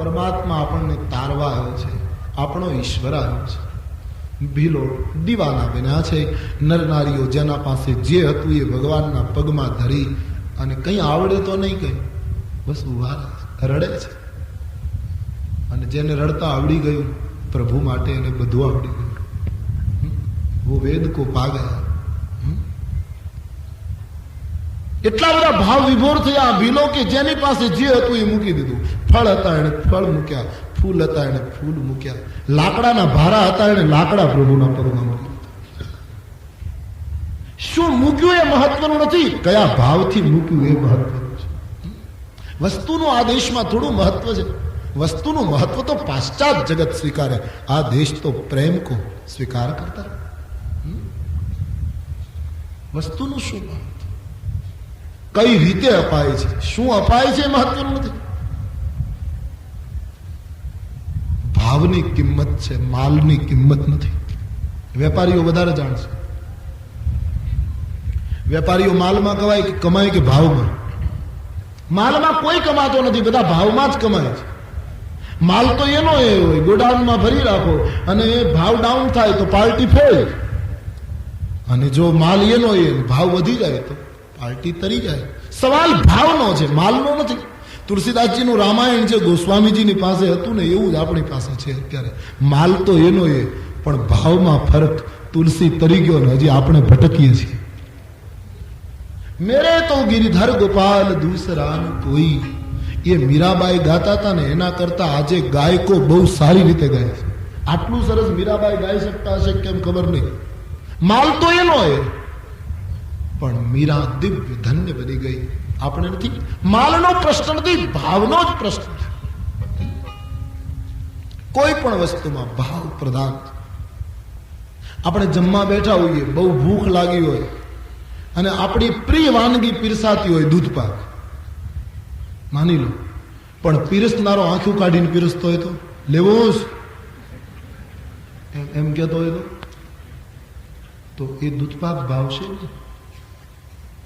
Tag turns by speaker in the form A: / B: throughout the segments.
A: પરમાત્મા આપણને તારવા આવ્યો છે, આપણો ઈશ્વર આવ્યો છે. ભીલો દીવાના બન્યા છે. નર નારીઓ જેના પાસે જે હતું એ ભગવાનના પગમાં ધરી અને કંઈ આવડે તો નહીં, કંઈ બસ ઉભા રડે છે. અને જેને રડતા આવડી ગયું પ્રભુ માટે એને બધું આવડી ગયું. वो वेद को पा गया. એટલા બધા ભાવ વિભોર થયા ભીલો કે જેની પાસે જે હતું એ મૂકી દીધું. ફળ હતા એને ફળ મૂક્યા, ફૂલ હતા એને ફૂલ મૂક્યા, લાકડાના ભારા હતા એને લાકડા પ્રભુના પગમાં મૂકી દીધા. શું મૂક્યું એ મહત્વનું નથી, કયા ભાવથી મૂક્યું એ મહત્વનું છે. વસ્તુનું આ દેશમાં થોડું મહત્વ છે. વસ્તુનું મહત્વ તો પાશ્ચાત જગત સ્વીકારે, આ દેશ તો પ્રેમ કો સ્વીકાર કરતા. વસ્તુનું શું મહત્વ, કઈ રીતે અપાય છે, શું અપાય છે મહત્વનું નથી. ભાવની કિંમત છે, માલની કિંમત નથી. વેપારીઓ વધારે જાણશે. વેપારીઓ માલમાં કમાય કે ભાવમાં? માલમાં કોઈ કમાતો નથી, બધા ભાવમાં જ કમાય છે. માલ તો એનો એ હોય, ગોડાઉનમાં ભરી રાખો અને ભાવ ડાઉન થાય તો પાર્ટી ફેલ. અને જો માલ એનો એ ભાવ વધી જાય તો પાર્ટી તરી જાય. સવાલ ભાવનો છે, માલનો નથી. તુલસીદાસજીનું રામાયણ છે ગોસ્વામીજીની પાસે હતું ને એવું જ આપણી પાસે છે અત્યારે. માલ તો એનો એ, પણ ભાવમાં ફરક. તુલસી તરી ગયો ને હજી આપણે ભટકીએ છીએ. મેરે તો ગિરિધર ગોપાલ દૂસરા કોઈ, એ મીરાબાઈ ગાતા હતા ને એના કરતા આજે ગાયકો બહુ સારી રીતે ગાય છે. આટલું સરસ મીરાબાઈ ગાઈ શકતા હશે કેમ ખબર નહીં. માલ તો એનો એ, પણ મીરા દિવ્ય ધન્ય બની ગઈ. આપણે નથી. માલનો પ્રશ્ન નથી, ભાવનો જ પ્રશ્ન છે. કોઈ પણ વસ્તુમાં ભાવ પ્રધાન. આપણે જમવા બેઠા હોઈએ, બહુ ભૂખ લાગી હોય અને આપણી પ્રિય વાનગી પીરસાતી હોય, દૂધ પાક માની લો, પણ પીરસનારો આંખું કાઢીને પીરસતો હોય તો લેવો જ એમ કહેતો હોય તો એ દૂધ પાક ભાવશે નહીં.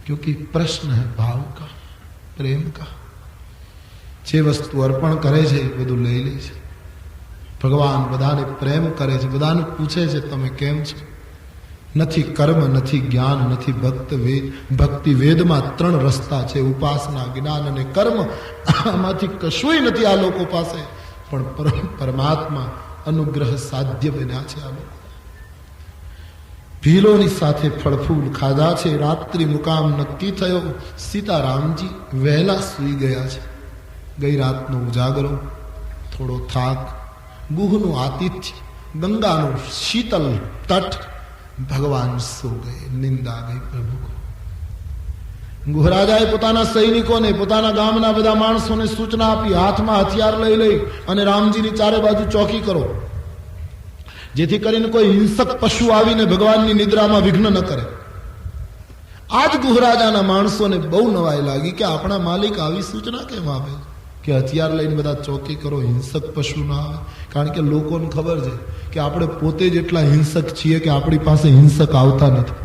A: क्योंकि प्रश्न है भाव का, प्रेम का. જે વસ્તુ અર્પણ કરે છે એ બધું લઈ લે છે. ભગવાન બધાને પ્રેમ કરે છે, બધાને પૂછે છે તમે કેમ છો. નથી કર્મ, નથી જ્ઞાન, નથી ભક્તિ. વેદમાં 3 રસ્તા છે, ઉપાસના, જ્ઞાન અને કર્મ. આમાંથી કશુંય નથી આ લોકો પાસે, પણ પરમાત્મા અનુગ્રહ સાધ્ય બન્યા છે આ લોકો. ભીલોની સાથે ફળફૂલ ખાધા છે. રાત્રિ મુકામ નક્કી થયો. સીતારામજી વહેલા સૂઈ ગયા છે. ગઈ રાતનો ઉજાગરો, થોડો થાક, ગુહનું આતિથ્ય, ગંગાનું શીતલ તટ. ભગવાન સો ગયે, નિંદા ગઈ પ્રભુ કો. ગુહરાજાએ પોતાના સૈનિકોને, પોતાના ગામના બધા માણસોને સૂચના આપી, હાથમાં હથિયાર લઈ અને રામજીની ચારે બાજુ ચોકી કરો, જેથી કરીને કોઈ હિંસક પશુ આવીને ભગવાનની નિદ્રામાં વિઘ્ન ન કરે. આજ ગુહરાજાના માણસોને બહુ નવાઈ લાગી કે આપણા માલિક આવી સૂચના કેમ આપે કે હથિયાર લઈને બધા ચોકી કરો, હિંસક પશુ ના આવે. કારણ કે લોકોને ખબર છે કે આપણે પોતે જ એટલા હિંસક છીએ કે આપણી પાસે હિંસક આવતા નથી.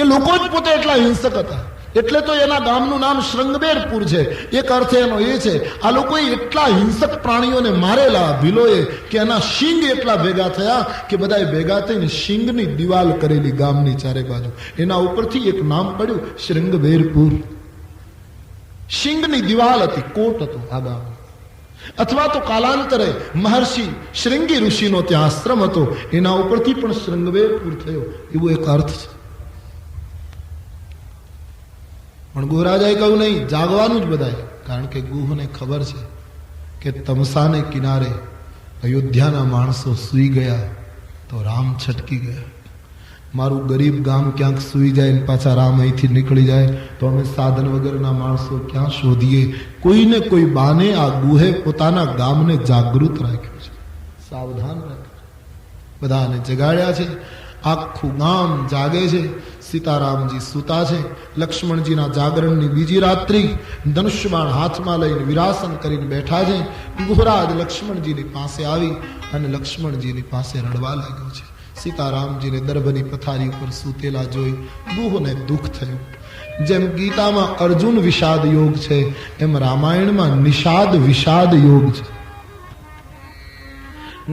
A: એ લોકો જ પોતે એટલા હિંસક હતા, એટલે તો એના ગામનું નામ શૃંગબેરપુર છે. એક અર્થ એનો એ છે આ લોકોએ એટલા હિંસક પ્રાણીઓને મારેલા ભીલોએ કે એના શિંગ એટલા ભેગા થયા કે બધાએ ભેગા થઈને શિંગની દિવાલ કરેલી ગામની ચારે બાજુ. એના ઉપરથી એક નામ પડ્યું શૃંગબેરપુર. શિંગની દિવાલ હતી, કોટ હતો આ ગામ. અથવા તો કાલાંતરે મહર્ષિ શૃંગી ઋષિનો ત્યાં આશ્રમ હતો, એના ઉપરથી પણ શૃંગબેરપુર થયો, એવો એક અર્થ છે. પણ ગુહરાજાએ કહ્યું નહીં, જાગવાનું જ બધાએ. કારણ કે ગુહને ખબર છે કે તમસાને કિનારે અયોધ્યાના માણસો સૂઈ ગયા તો રામ છટકી ગયા. મારું ગરીબ ગામ ક્યાંક સૂઈ જાય ને પાછા રામ અહીંથી નીકળી જાય તો અમે સાધન વગરના માણસો ક્યાં શોધીએ. કોઈને કોઈ બાને આ ગુહે પોતાના ગામને જાગૃત રાખ્યું છે, સાવધાન રાખ્યું. બધાને જગાડ્યા છે. આખું ગામ જાગે છે. સીતારામજી સૂતા છે. લક્ષ્મણજીના જાગરણની બીજી રાત્રિ. ધનુષ્યબાણ હાથમાં લઈને વિરાસન કરીને બેઠા છે. ગુહરાજ લક્ષ્મણજીની પાસે આવી અને લક્ષ્મણજીની પાસે રડવા લાગ્યો છે. સીતારામજીને દર્ભની પથારી ઉપર સૂતેલા જોઈ ગુહને દુઃખ થયું. જેમ ગીતામાં અર્જુન વિષાદ યોગ છે, એમ રામાયણમાં નિષાદ વિષાદ યોગ છે.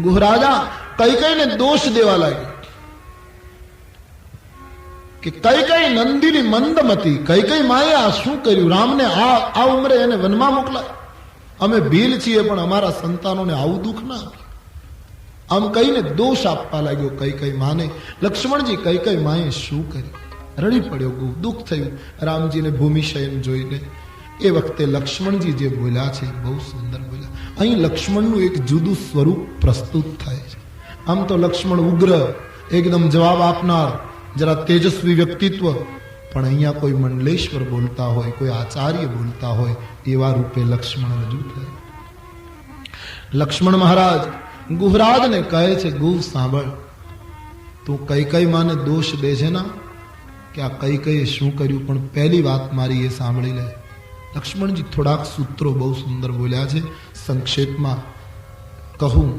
A: ગુહરાજા કૈકેયીને દોષ દેવા લાગ્યો કે કૈકેયી નંદીની મંદમતી, કૈકેયી માએ આ શું કર્યું? રામને આ ઉંમરે એને વનમાં મોકલાય. અમે ભીલ છીએ પણ અમારા સંતાનોને આવું દુઃખ ના આપ્યું. આમ કહીને દોષ આપવા લાગ્યો કૈકેયી માને. લક્ષ્મણજી કૈકેયી માએ શું કર્યું? રડી પડ્યો, દુઃખ થયું રામજીને ભૂમિશયન જોઈને. એ વખતે લક્ષ્મણજી જે બોલ્યા છે બહુ સુંદર બોલ્યા. અહીં લક્ષ્મણનું એક જુદું સ્વરૂપ પ્રસ્તુત થાય છે. આમ તો લક્ષ્મણ ઉગ્ર, એકદમ જવાબ આપનાર, જરા તેજસ્વી વ્યક્તિત્વ, પણ અહીંયા કોઈ મંડલેશ્વર બોલતા હોય, કોઈ આચાર્ય બોલતા હોય એવા રૂપે લક્ષ્મણ રજૂ થાય. લક્ષ્મણ મહારાજ ગુહરાજને કહે છે, ગુહ સાંભળ, તું કૈકેયી માને દોષ દે છે ના કે આ કૈકેયીએ શું કર્યું, પણ પહેલી વાત મારી એ સાંભળી લે. લક્ષ્મણજી થોડાક સૂત્રો બહુ સુંદર બોલ્યા છે, સંક્ષેપમાં કહું,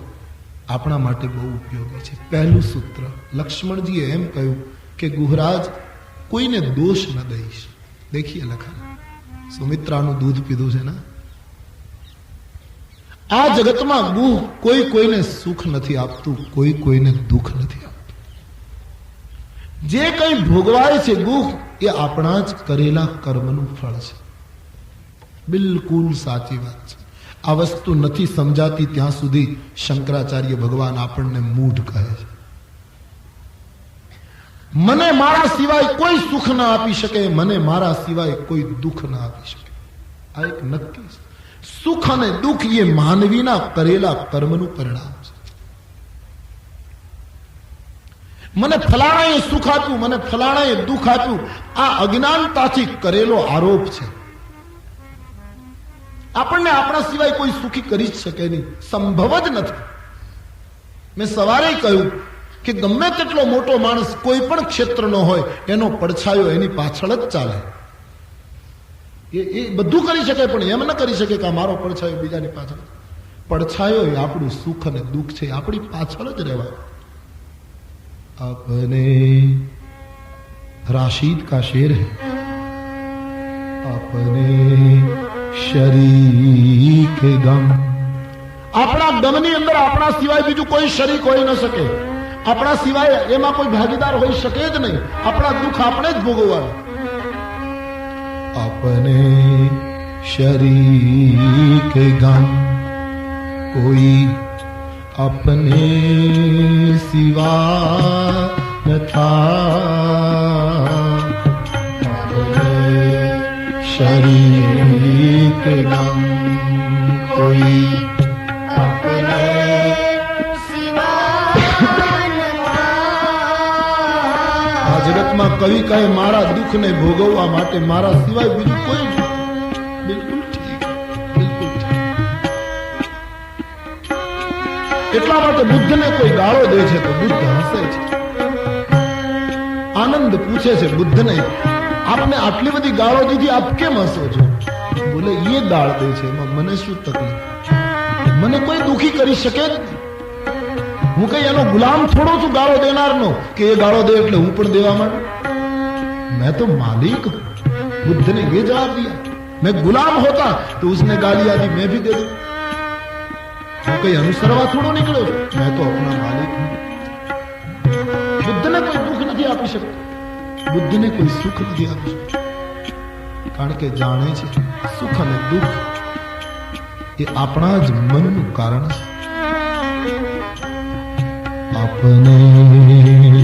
A: આપણા માટે બહુ ઉપયોગી છે. પહેલું સૂત્ર લક્ષ્મણજીએ એમ કહ્યું કે ગુહરાજ, કોઈને દોષ ન દઈશ. દેખીએ લખા, સુમિત્રાનું દૂધ પીધું છે ને. આ જગતમાં ગુહ કોઈ કોઈને સુખ નથી આપતું, કોઈ કોઈને દુઃખ નથી આપતું. જે કંઈ ભોગવાય છે ગુહ, એ આપણા જ કરેલા કર્મનું ફળ છે. બિલકુલ સાચી વાત છે. આ વસ્તુ નથી સમજાતી ત્યાં સુધી શંકરાચાર્ય ભગવાન આપણને મૂઢ કહે છે. મને મારા સિવાય કોઈ સુખ ના આપી શકે, મને મારા સિવાય કોઈ દુઃખ ના આપી શકે. આ એક નક્કી છે. સુખ અને દુઃખ એ માનવીના કરેલા કર્મનું પરિણામ છે. મને ફલાણાએ સુખ આપ્યું, મને ફલાણાએ દુઃખ આપ્યું, આ અજ્ઞાનતાથી કરેલો આરોપ છે. આપણને આપણા સિવાય કોઈ સુખી કરી જ શકે નહીં, સંભવ જ નથી. મેં સવારે કહ્યું કે ગમે તેટલો મોટો માણસ કોઈ પણ ક્ષેત્રનો હોય, એનો પડછાયો એની પાછળ જ ચાલે. એ બધું કરી શકે, પણ એમ ન કરી શકે કે મારો પડછાયો બીજાની પાછળ. પડછાયો એ આપણું સુખ અને દુઃખ છે, આપણી પાછળ જ રહેવાય. अपने राशिद का शेर है, अपने शरीक गम. આપણા ગમની અંદર આપણા સિવાય બીજું કોઈ શરીક હોઈ ન શકે. આપણા સિવાય એમાં કોઈ ભાગીદાર હોઈ શકે જ નહીં. આપણા દુઃખ આપણે જ ભોગવવાનું. अपने शरीक गम कोई अपने सिवा न था, अपने शरीर के गम कोई अपने सिवा न था. આ જગતમાં કવિ કહે, મારા દુઃખને ભોગવવા માટે મારા સિવાય બીજું કોઈ જ. બિલકુલ ઠીક, બિલકુલ ઠીક. એટલા માટે બુદ્ધને કોઈ ગાળો દે છે તો બુદ્ધ હસે છે. આનંદ પૂછે છે બુદ્ધને, આપને આટલી બધી ગાળો દીધી, આપ કેમ હસો છો? બોલે, એ ગાળ દે છે, એમાં મને શું તકલીફ? મને કોઈ દુખી કરી શકે જ. હું કઈ એનો ગુલામ થોડો છું ગાળો દેનારનો કે એ ગાળો દે એટલે હું પણ દેવા માંડું. मैं तो मालिक हूं. बुद्ध ने ये जवाब दिया. मैं गुलाम होता तो उसने गाली आदि मैं भी दे दूं. वो कहीं अनुसरवा थोड़ो निकलो, मैं तो अपना मालिक हूं. बुद्ध ने कोई दुख नहीं आपी सकता, बुद्ध ने कोई सुख नहीं आपी सकता. कारण के जाने છે સુખ અને દુઃખ એ આપણા જ મનનું કારણ છે. अपने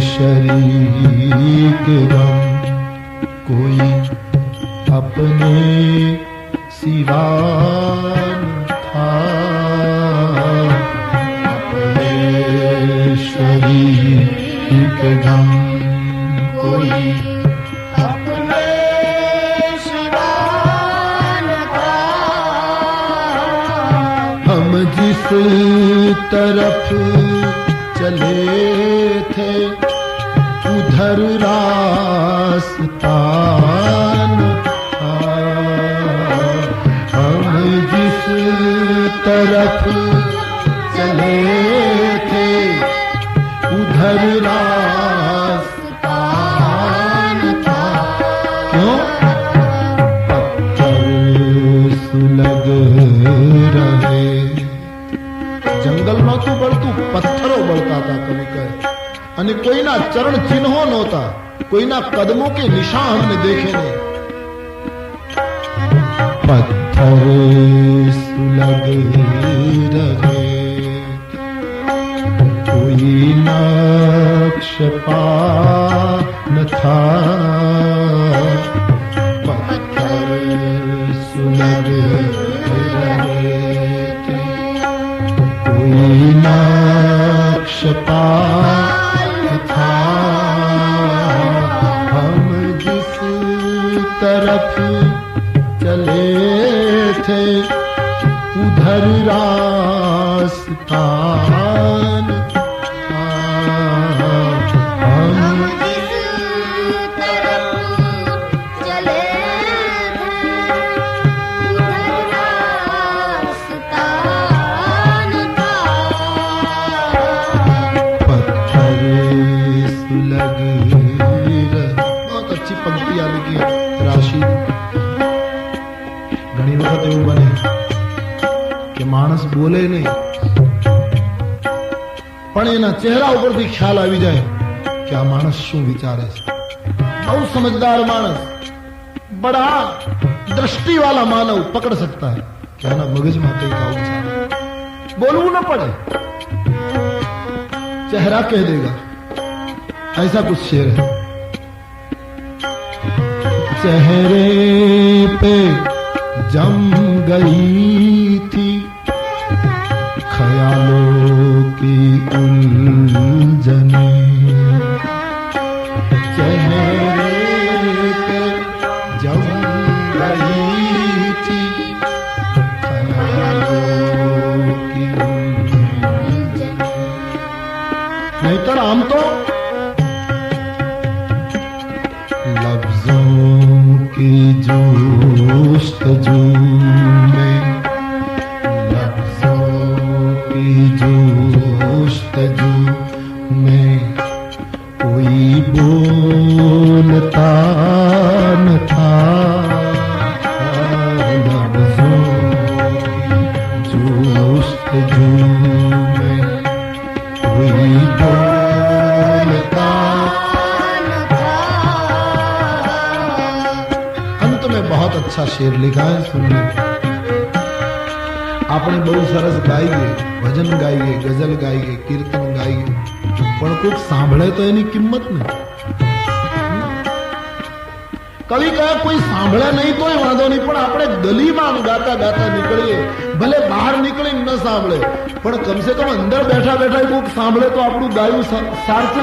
A: शरीर के गम कोई अपने सिवा न था, अपने शरीर के गम कोई अपने सिवा न था. हम जिस तरफ चले थे उधर रास्ता न था. हम जिस तरफ चले थे उधर रास्ता न था. क्यों? પાગલ નહોતું બળતું, પથ્થરો બળતા હતા કવિ કહે. અને કોઈના ચરણ ચિહ્નો નહોતા, કોઈના કદમો કે નિશાન हमने देखे नहीं. पत्थर सुलग रहे, कोई नक्श न था. पत्थर सुलग रहे थे, कोई नक्श न था. हम जिस तरफ चले थे उधर रास्ता न था. हम जिस तरफ चले थे उधर रास्ता न था. पत्थर सुलग रहे. बहुत अच्छी पंक्ति आ लिखी है राशि. ઘણી વખત એવું બને કે માણસ બોલે નહીં, પણ એના ચહેરા ઉપરથી ખ્યાલ આવી જાય કે આ માણસ શું વિચારે છે. બહુ સમજદાર માણસ, બડા દ્રષ્ટિ वाला मानव पकड़ सकता है कि आना मगज में कई का विचार. बोलવું न पड़े, चेहरा कह देगा. ऐसा कुछ शेर है. चेहरे पे जम गई थी ख्यालों की उलझने. चेहरे पे जम गई थी ख्यालों की उलझने. नहींतर आम तो लफ्जों की जोस्तजू में, लफ्जों की जोस्तजू में कोई बोलता न था. लफ्जों की जोस्तजू में कोई बोलता न था. अंत में बहुत अच्छा शेर लिखा है, सुनिए. આપણે બહુ સરસ ગાઈએ, ભજન ગાઈએ, ગઝલ ગાઈએ, કીર્તન ગાઈએ, પણ કોઈક સાંભળે તો એની કિંમત નહીં. કવિ કહે કોઈ સાંભળે નહીં તોય વાંધો નહીં, પણ આપણે ગલીમાં ગાતા ગાતા નીકળીએ, ભલે બહાર નીકળીને ન સાંભળે, પણ કમસે કમ અંદર બેઠા બેઠા કોઈક સાંભળે તો આપણું ગાયું સાર્થક.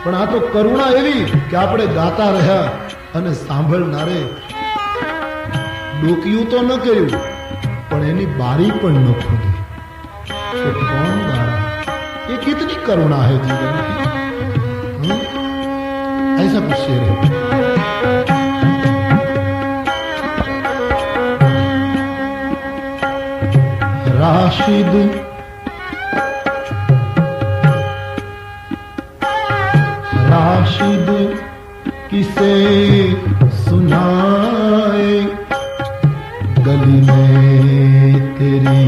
A: પણ આ તો કરુણા એવી કે આપણે ગાતા રહ્યા અને સાંભળનારે ડોકિયું તો ન કર્યું, પણ એની બારી પણ ન ખોલી. तो कौन गाड़ा? ये कितनी करुणा है जीवन की. ऐसा कुछ शेर है. राशिद राशिद किसे सुनाए गली में तेरी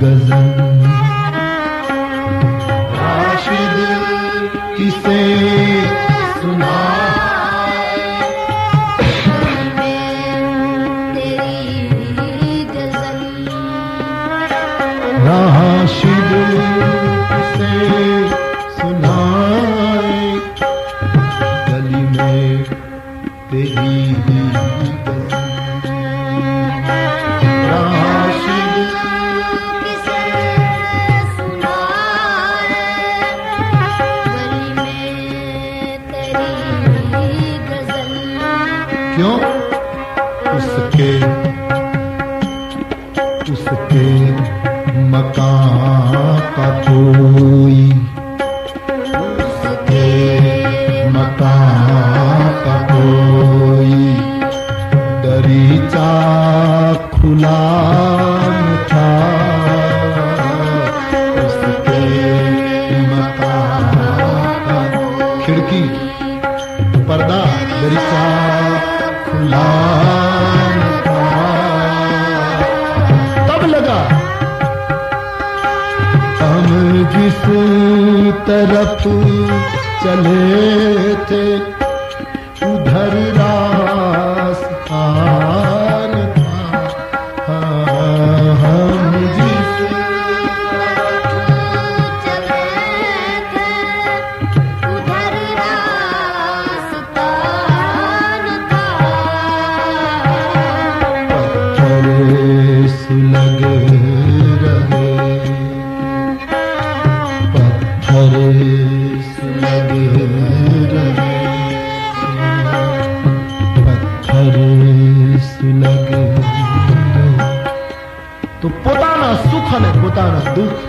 A: गजल. राशिद किसे सुनाए तेरी गजल. राशिद किसे सुनाए गली में तेरी उसके मकान का कोई, उसके मकान का कोई दरीचा खुला न था. उसके मकान का खिड़की पर्दा दरीचा खुला जिस तरफ चले थे उधर रास्ता न था। हम जिस
B: तरफ चले थे उधर रास्ता न था।
A: पत्थर सुलग रहे, पत्थर सुलग रहे, पत्थर सुलग रहे। तो પોતાના સુખ અને પોતાના દુઃખ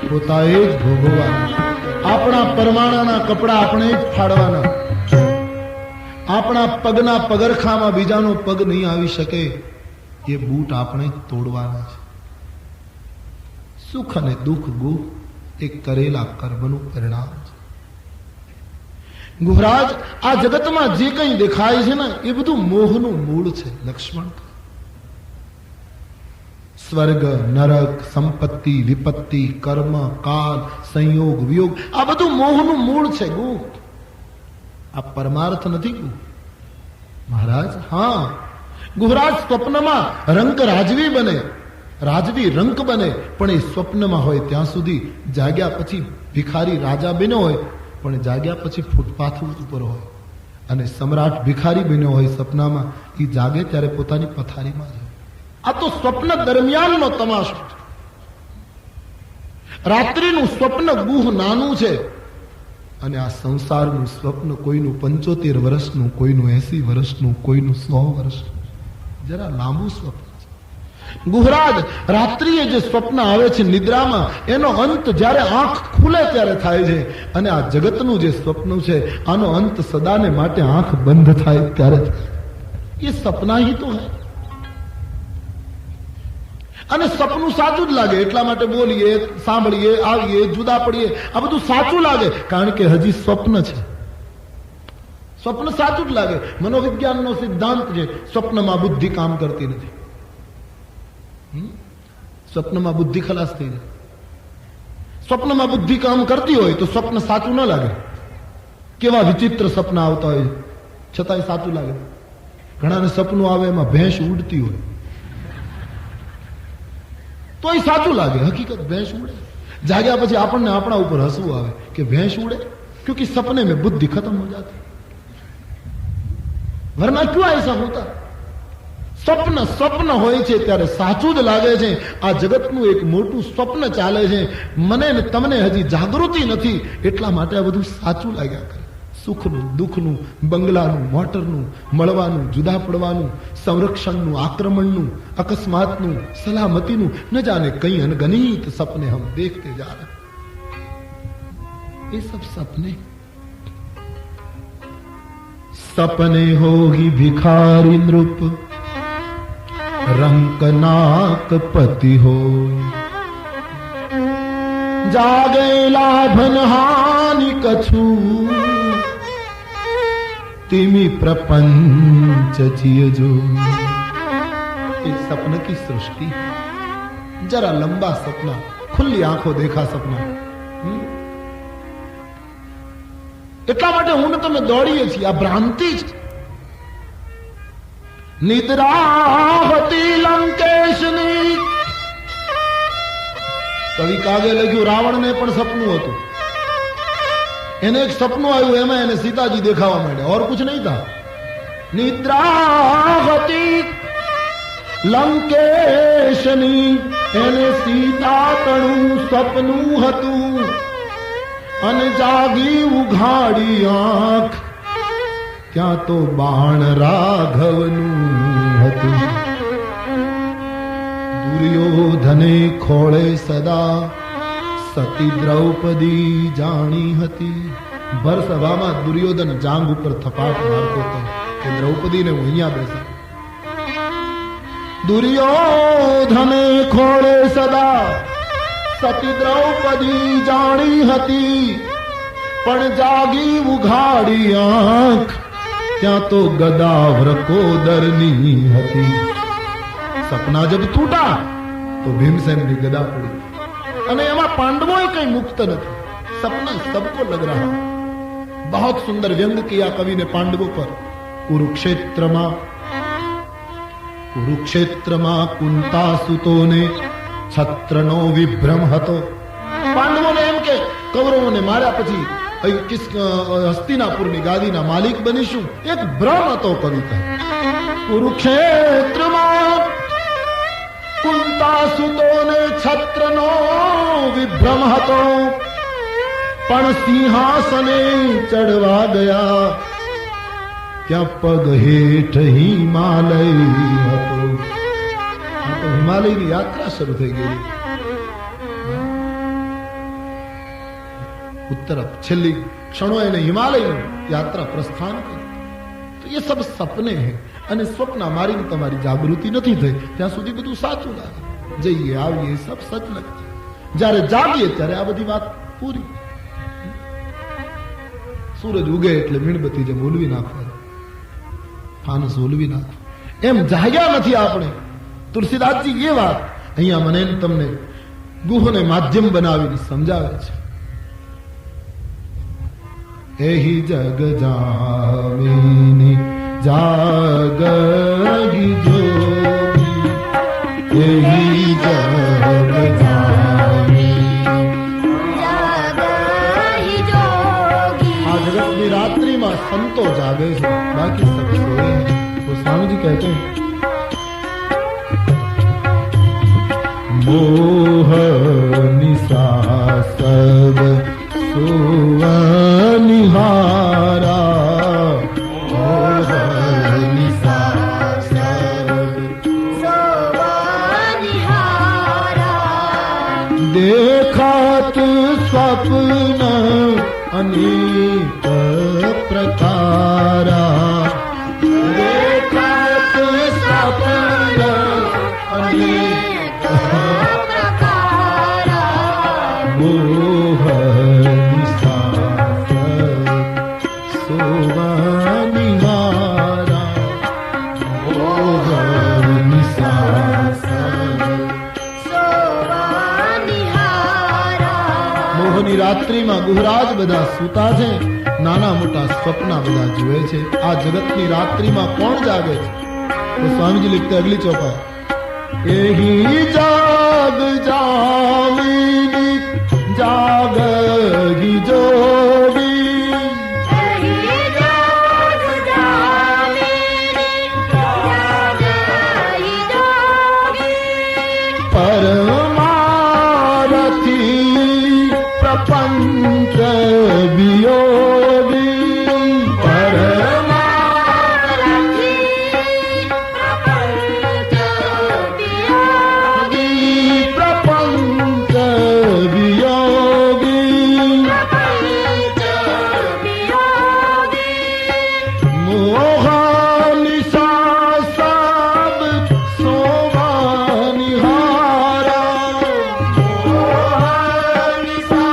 A: પોતાએ જ ભોગવવાના. આપણા પરમાણાના કપડા આપણે જ ફાડવાના. આપણા પગના પગરખામાં બીજાનો પગ નહીં આવી શકે એ બૂટ આપણે જ તોડવાના છે. સુખ અને દુઃખ ગુહ એ કરેલા કર્મનું પરિણામ છે. ગુહરાજ, આ જગતમાં જે કંઈ દેખાય છે ને એ બધું મોહનું મૂળ છે. લક્ષ્મણ, સ્વર્ગ, નરક, સંપત્તિ, વિપત્તિ, કર્મ, કાલ, સંયોગ, વિયોગ, આ બધું મોહનું મૂળ છે. ગુહ, આ પરમાર્થ નથી. ગુહ મહારાજ, હા ગુહરાજ, સ્વપ્નમાં રંક રાજવી બને, રાજવી રંક બને, પણ એ સ્વપ્નમાં હોય ત્યાં સુધી. જાગ્યા પછી ભિખારી રાજા બન્યો હોય, પણ જાગ્યા પછી ફૂટપાથ ઉપર હોય. અને સમ્રાટ ભિખારી બન્યો હોય સપનામાં, એ જાગે ત્યારે પોતાની પથારીમાં જાય. આ તો સ્વપ્ન દરમિયાનનો તમાશો છે. રાત્રિનું સ્વપ્ન ગુહ નાનું છે, અને આ સંસારનું સ્વપ્ન કોઈનું 75 વર્ષનું, કોઈનું 80 વર્ષનું, કોઈનું 100 વર્ષનું, જરા લાંબુ સ્વપ્ન છે. ગુહરાજ, રાત્રિએ જે સ્વપ્ન આવે છે નિદ્રામાં, એનો અંત જ્યારે આંખ ખુલે ત્યારે થાય છે. અને આ જગતનું જે સ્વપ્ન છે આનો અંત સદાને માટે આંખ બંધ થાય ત્યારે થાય. એ સપના ही તો હૈ. અને સપનું સાચું જ લાગે એટલા માટે બોલીએ, સાંભળીએ, આવીએ, જુદા પડીએ, આ બધું સાચું લાગે કારણ કે હજી સ્વપ્ન છે. સ્વપ્ન સાચું જ લાગે. મનોવિજ્ઞાનનો સિદ્ધાંત છે, સ્વપ્નમાં બુદ્ધિ કામ કરતી નથી. સ્વપ્નમાં બુદ્ધિ ખલાસ થઈ જાય. સ્વપ્નમાં બુદ્ધિ કામ કરતી હોય તો સ્વપ્ન સાચું ન લાગે. કેવા વિચિત્ર સપના આવતા હોય છતાંય સાચું લાગે. ઘણાને સપનું આવે એમાં ભેંસ ઉડતી હોય તો એ સાચું લાગે. હકીકત ભેંસ ઉડે. જાગ્યા પછી આપણને આપણા ઉપર હસવું આવે કે ભેંસ ઉડે, क्योंकि सपने में बुद्धि खत्म हो जाती, वरना क्यों ऐसा होता? સ્વપ્ન સ્વપ્ન હોય છે ત્યારે સાચું જ લાગે છે. આ જગતનું એક મોટું સ્વપ્ન ચાલે છે. મને ને તમને હજી જાગૃતિ નથી એટલા માટે આ બધું સાચું લાગ્યા કરે. સુખનું, દુઃખનું, બંગલાનું, મોટરનું, મળવાનું, જુદા પડવાનું, સંરક્ષણનું, આક્રમણનું, અકસ્માતનું, સલામતીનું, ન જાને કઈ અનગણિત સપને હમ દેખતે જા રહે. ये सब सपने सपने होगी भिखारी नृप रंक नाक पति हो, जागे लाभन हानि कछु तिमी प्रपंच जिय जो. एक सपने की सृष्टि, जरा लंबा सपना, खुली आंखों देखा सपना. એટલા માટે હું ને તમે દોડીએ છીએ. આ ભ્રાંતિ છે. નિદ્રાવતી લંકેશની. કવિ કાગે લખ્યું રાવણને પણ સપનું હતું. એને એક સપનું આવ્યું, એમાં એને સીતાજી દેખાવા માંડ્યા, ઓર કુછ નહીં થા. નિદ્રાવતી લંકેશની, એને સીતા તણું સપનું હતું. અને જાગી ઉઘાડી આંખ, ત્યાં તો બાણ રાઘવનું હતું. દુર્યોધને ખોળે સદા સતી દ્રૌપદી જાણી હતી. ભર સભામાં દુર્યોધન જાંગ ઉપર થપાટ મારતો હતો કે દ્રૌપદીને હું અહીંયા બેસા. દુર્યોધને ખોળે સદા સતી દ્રૌપદી જાણી હતી. પણ જાગી ઉઘાડી આંખ, ત્યાં તો ગદા વ્રકોદરની હતી. સપના જબ टूटा तो भीमसेन ની ગદા પડી. અને એમાં પાંડવોય કઈ મુક્ત નથી. सपना सबको लग रहा. बहुत सुंदर व्यंग किया कवि ने पांडवों पर. कुरुक्षेत्रमा कुंतासुतोने छत्रनो विभ्रम हतो. પાંડવોને એમ કે કૌરવોને માર્યા પછી હસ્તિનાપુરની ગાદીના માલિક બનીશું, એક ભ્રમ હતો કવિતા. કુરુક્ષેત્રમાં કુંતાસુતોને છત્રનો વિભ્રમ હતો, પણ સિંહાસને ચડવા ગયા ત્યાં પગ હેઠ હિમાલય હતો. તો હિમાલયની યાત્રા શરૂ થઈ ગઈ. उत्तर छेल्ली क्षणों ने हिमालय यात्रा प्रस्थान की. तो ये सब सपने हैं અને સ્વપ્ન મારીને તમારી જાગૃતિ નથી થઈ ત્યાં સુધી બધું સાચું લાગે. જઈએ આવીએ સબ સચ લાગે. જ્યારે જાગીએ ત્યારે આ બધી વાત પૂરી. સૂરજ ઉગે એટલે મીણબત્તી જેમ ઓલવી નાખવા, ફાનસ ઓલવી નાખવા. એમ જાગ્યા નથી આપણે. તુલસીદાસજી એ વાત અહીંયા મને તમને ગુહને માધ્યમ બનાવીને સમજાવે છે. એહી જગ જામિની જાગી જોગી, એહી જગ જામિની
B: જાગી જોગી.
A: આ જગતની રાત્રિમાં સંતો જાગે છે, બાકી સબ સોए हैं. तो स्वामी जी कहते हैं मोह निशा सब सुवनिहारा, मोह निशा सब
B: સુવનિહારા.
A: देखात स्वप्न अनेक प्रकारा, देखात स्वप्न अनेक
B: પ્રકારા.
A: मोह निशा सुवनिहारा, मोह निशा
B: સુવનિહારા.
A: મોહની રાત્રિમાં ગુહરાજ બધા સૂતા છે, નાના મોટા સ્વપ્ન બધા જુએ છે. આ જગતની રાત્રિમાં કોણ જાગે છે? તો સ્વામીજી लिखते अगली चौपाई, एही जाग जामिनी जागगी जोगी,
B: એહી જાગ જામિની જાગી જોગી.
A: परमारथी प्रपंच वियोगी,
B: પરમારથી પ્રપંચ વિયોગી.
A: प्रपंच वियोगी,
B: પ્રપંચ વિયોગી.
A: मोह निशा सब सोवनिहारा, मोह निशा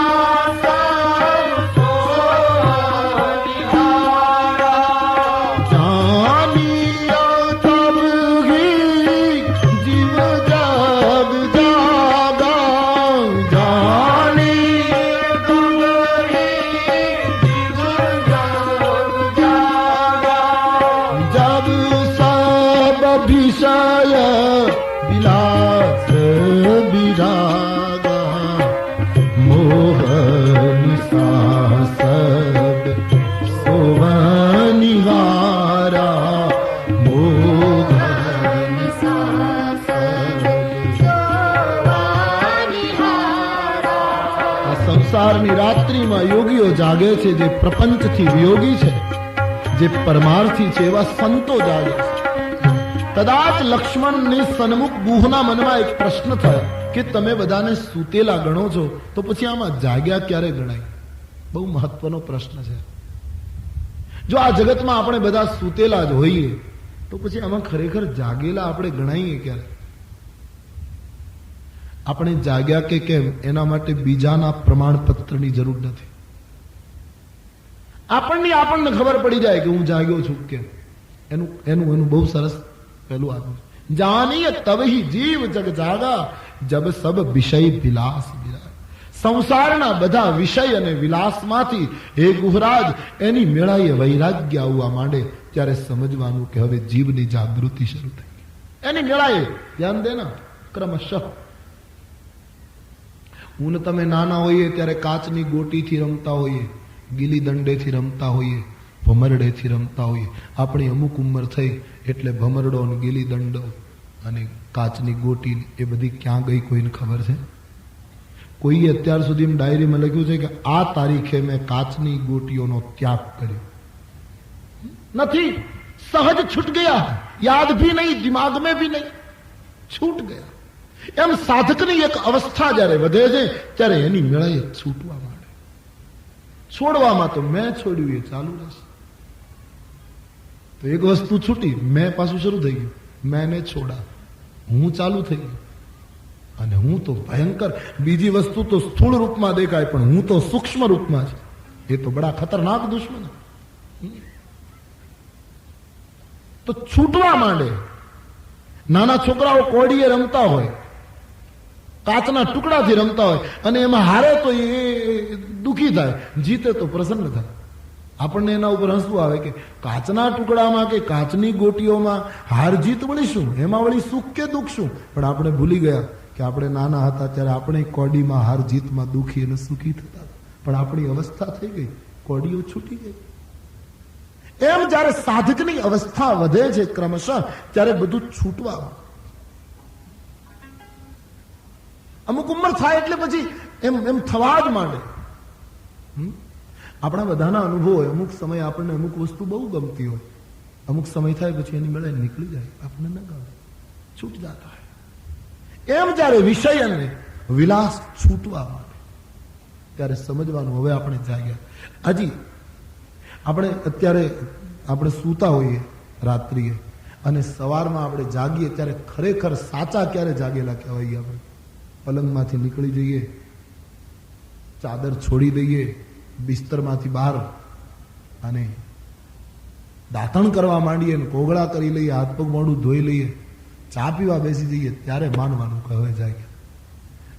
A: सब सोवनिहारा. जानिया तब ही जीव जग जागा, जानी तब ही जीव जग जागा. जब सब विषय विलास विरागा, मोह निशा सब सोवनिहारा, मोह निशा सब. આ સંસારની રાત્રિમાં યોગીઓ જાગે છે, જે પ્રપંચથી વિયોગી છે, જે પરમાર્થી છે, એવા સંતો જાગે છે. કદાચ લક્ષ્મણની સન્મુખ ગુહના મનમાં એક પ્રશ્ન થયો કે તમે બધાને સૂતેલા ગણો છો, તો પછી આમાં જાગ્યા ક્યારે ગણાય? બહુ મહત્વનો પ્રશ્ન છે. જો આ જગતમાં આપણે બધા સૂતેલા જ હોઈએ તો પછી આમાં ખરેખર જાગેલા આપણે ગણાઈએ ક્યારે? આપણે જાગ્યા કે કેમ એના માટે બીજાના પ્રમાણપત્રની જરૂર નથી. આપણને ખબર પડી જાય કે હું જાગ્યો છું કેમ. એનું બહુ સરસ પહેલું આગળ, જાનીય તબ હી જીવ જગ જાગા, જબ સબ વિષય વિલાસ વિરાજ. સંસારના બધા વિષય અને વિલાસમાંથી હે ગુહરાજ એની મેળાએ વૈરાગ્ય આવવા માંડે ત્યારે સમજવાનું કે હવે જીવની જાગૃતિ શરૂ થઈ એની મેળાએ ધ્યાન દેના ક્રમશઃ. હું ને તમે નાના હોઈએ ત્યારે કાચની ગોટીથી રમતા હોઈએ, ગીલી દંડેથી રમતા હોઈએ, ભમરડેથી રમતા હોઈએ. આપણી અમુક ઉંમર થઈ એટલે ભમરડો અને ગીલી દંડો અને કાચની ગોટી એ બધી ક્યાં ગઈ કોઈને ખબર છે? કોઈએ અત્યાર સુધી ડાયરીમાં લખ્યું છે કે આ તારીખે મેં કાચની ગોટીઓનો ત્યાગ કર્યો? નથી. સહજ છૂટ ગયા, યાદ ભી નહીં, દિમાગ में भी નહીં, છૂટ ગયા. એમ સાધકની એક અવસ્થા જ્યારે વધે છે ત્યારે એની મેળાએ છૂટવા માંડે. છોડવામાં તો મેં છોડ્યું એ ચાલુ રહેશે. તો એક વસ્તુ છૂટી, મેં પાછું શરૂ થઈ ગયું, મેને છોડા, હું ચાલુ થઈ ગયું. અને હું તો ભયંકર, બીજી વસ્તુ તો સ્થૂળ રૂપમાં દેખાય પણ હું તો સૂક્ષ્મ રૂપમાં છે. એ તો બડા ખતરનાક દુશ્મન. તો છૂટવા માંડે. નાના છોકરાઓ કોડીએ રમતા હોય, કાચના ટુકડાથી રમતા હોય અને એમાં હારે તો એ દુઃખી થાય, જીતે તો પ્રસન્ન થાય. આપણને એના ઉપર હસવું આવે કે કાચના ટુકડામાં કે કાચની ગોટીઓમાં હાર જીત વળી શું, એમાં વળી સુખ કે દુઃખ શું? પણ આપણે ભૂલી ગયા કે આપણે નાના હતા ત્યારે આપણે કોડીમાં હાર જીતમાં દુઃખી અને સુખી થતા, પણ આપણી અવસ્થા થઈ ગઈ, કોડીઓ છૂટી ગઈ. એમ જયારે સાધકની અવસ્થા વધે છે ક્રમશઃ ત્યારે બધું છૂટવા, અમુક ઉંમર થાય એટલે પછી એમ એમ થવા જ માંડે. આપણા બધાના અનુભવ હોય, અમુક સમય આપણને અમુક વસ્તુ બહુ ગમતી હોય, અમુક સમય થાય પછી એની મેળે નીકળી જાય, આપણને ન ગમે, છૂટ જતા હોય. એમ જયારે વિષય અને વિલાસ છૂટવા માંડે ત્યારે સમજવાનું હવે આપણે જાગ્યા. હજી આપણે અત્યારે આપણે સૂતા હોઈએ રાત્રિએ અને સવારમાં આપણે જાગીએ ત્યારે ખરેખર સાચા ક્યારે જાગેલા કહેવાય? આપણે પલંગમાંથી નીકળી જઈએ, ચાદર છોડી દઈએ, બિસ્તરમાંથી બહાર અને દાંતણ કરવા માંડીએ, કોગળા કરી લઈએ, હાથ પગ મોઢું ધોઈ લઈએ, ચા પીવા બેસી જઈએ ત્યારે માનવાનું કે હવે જાગ્યા.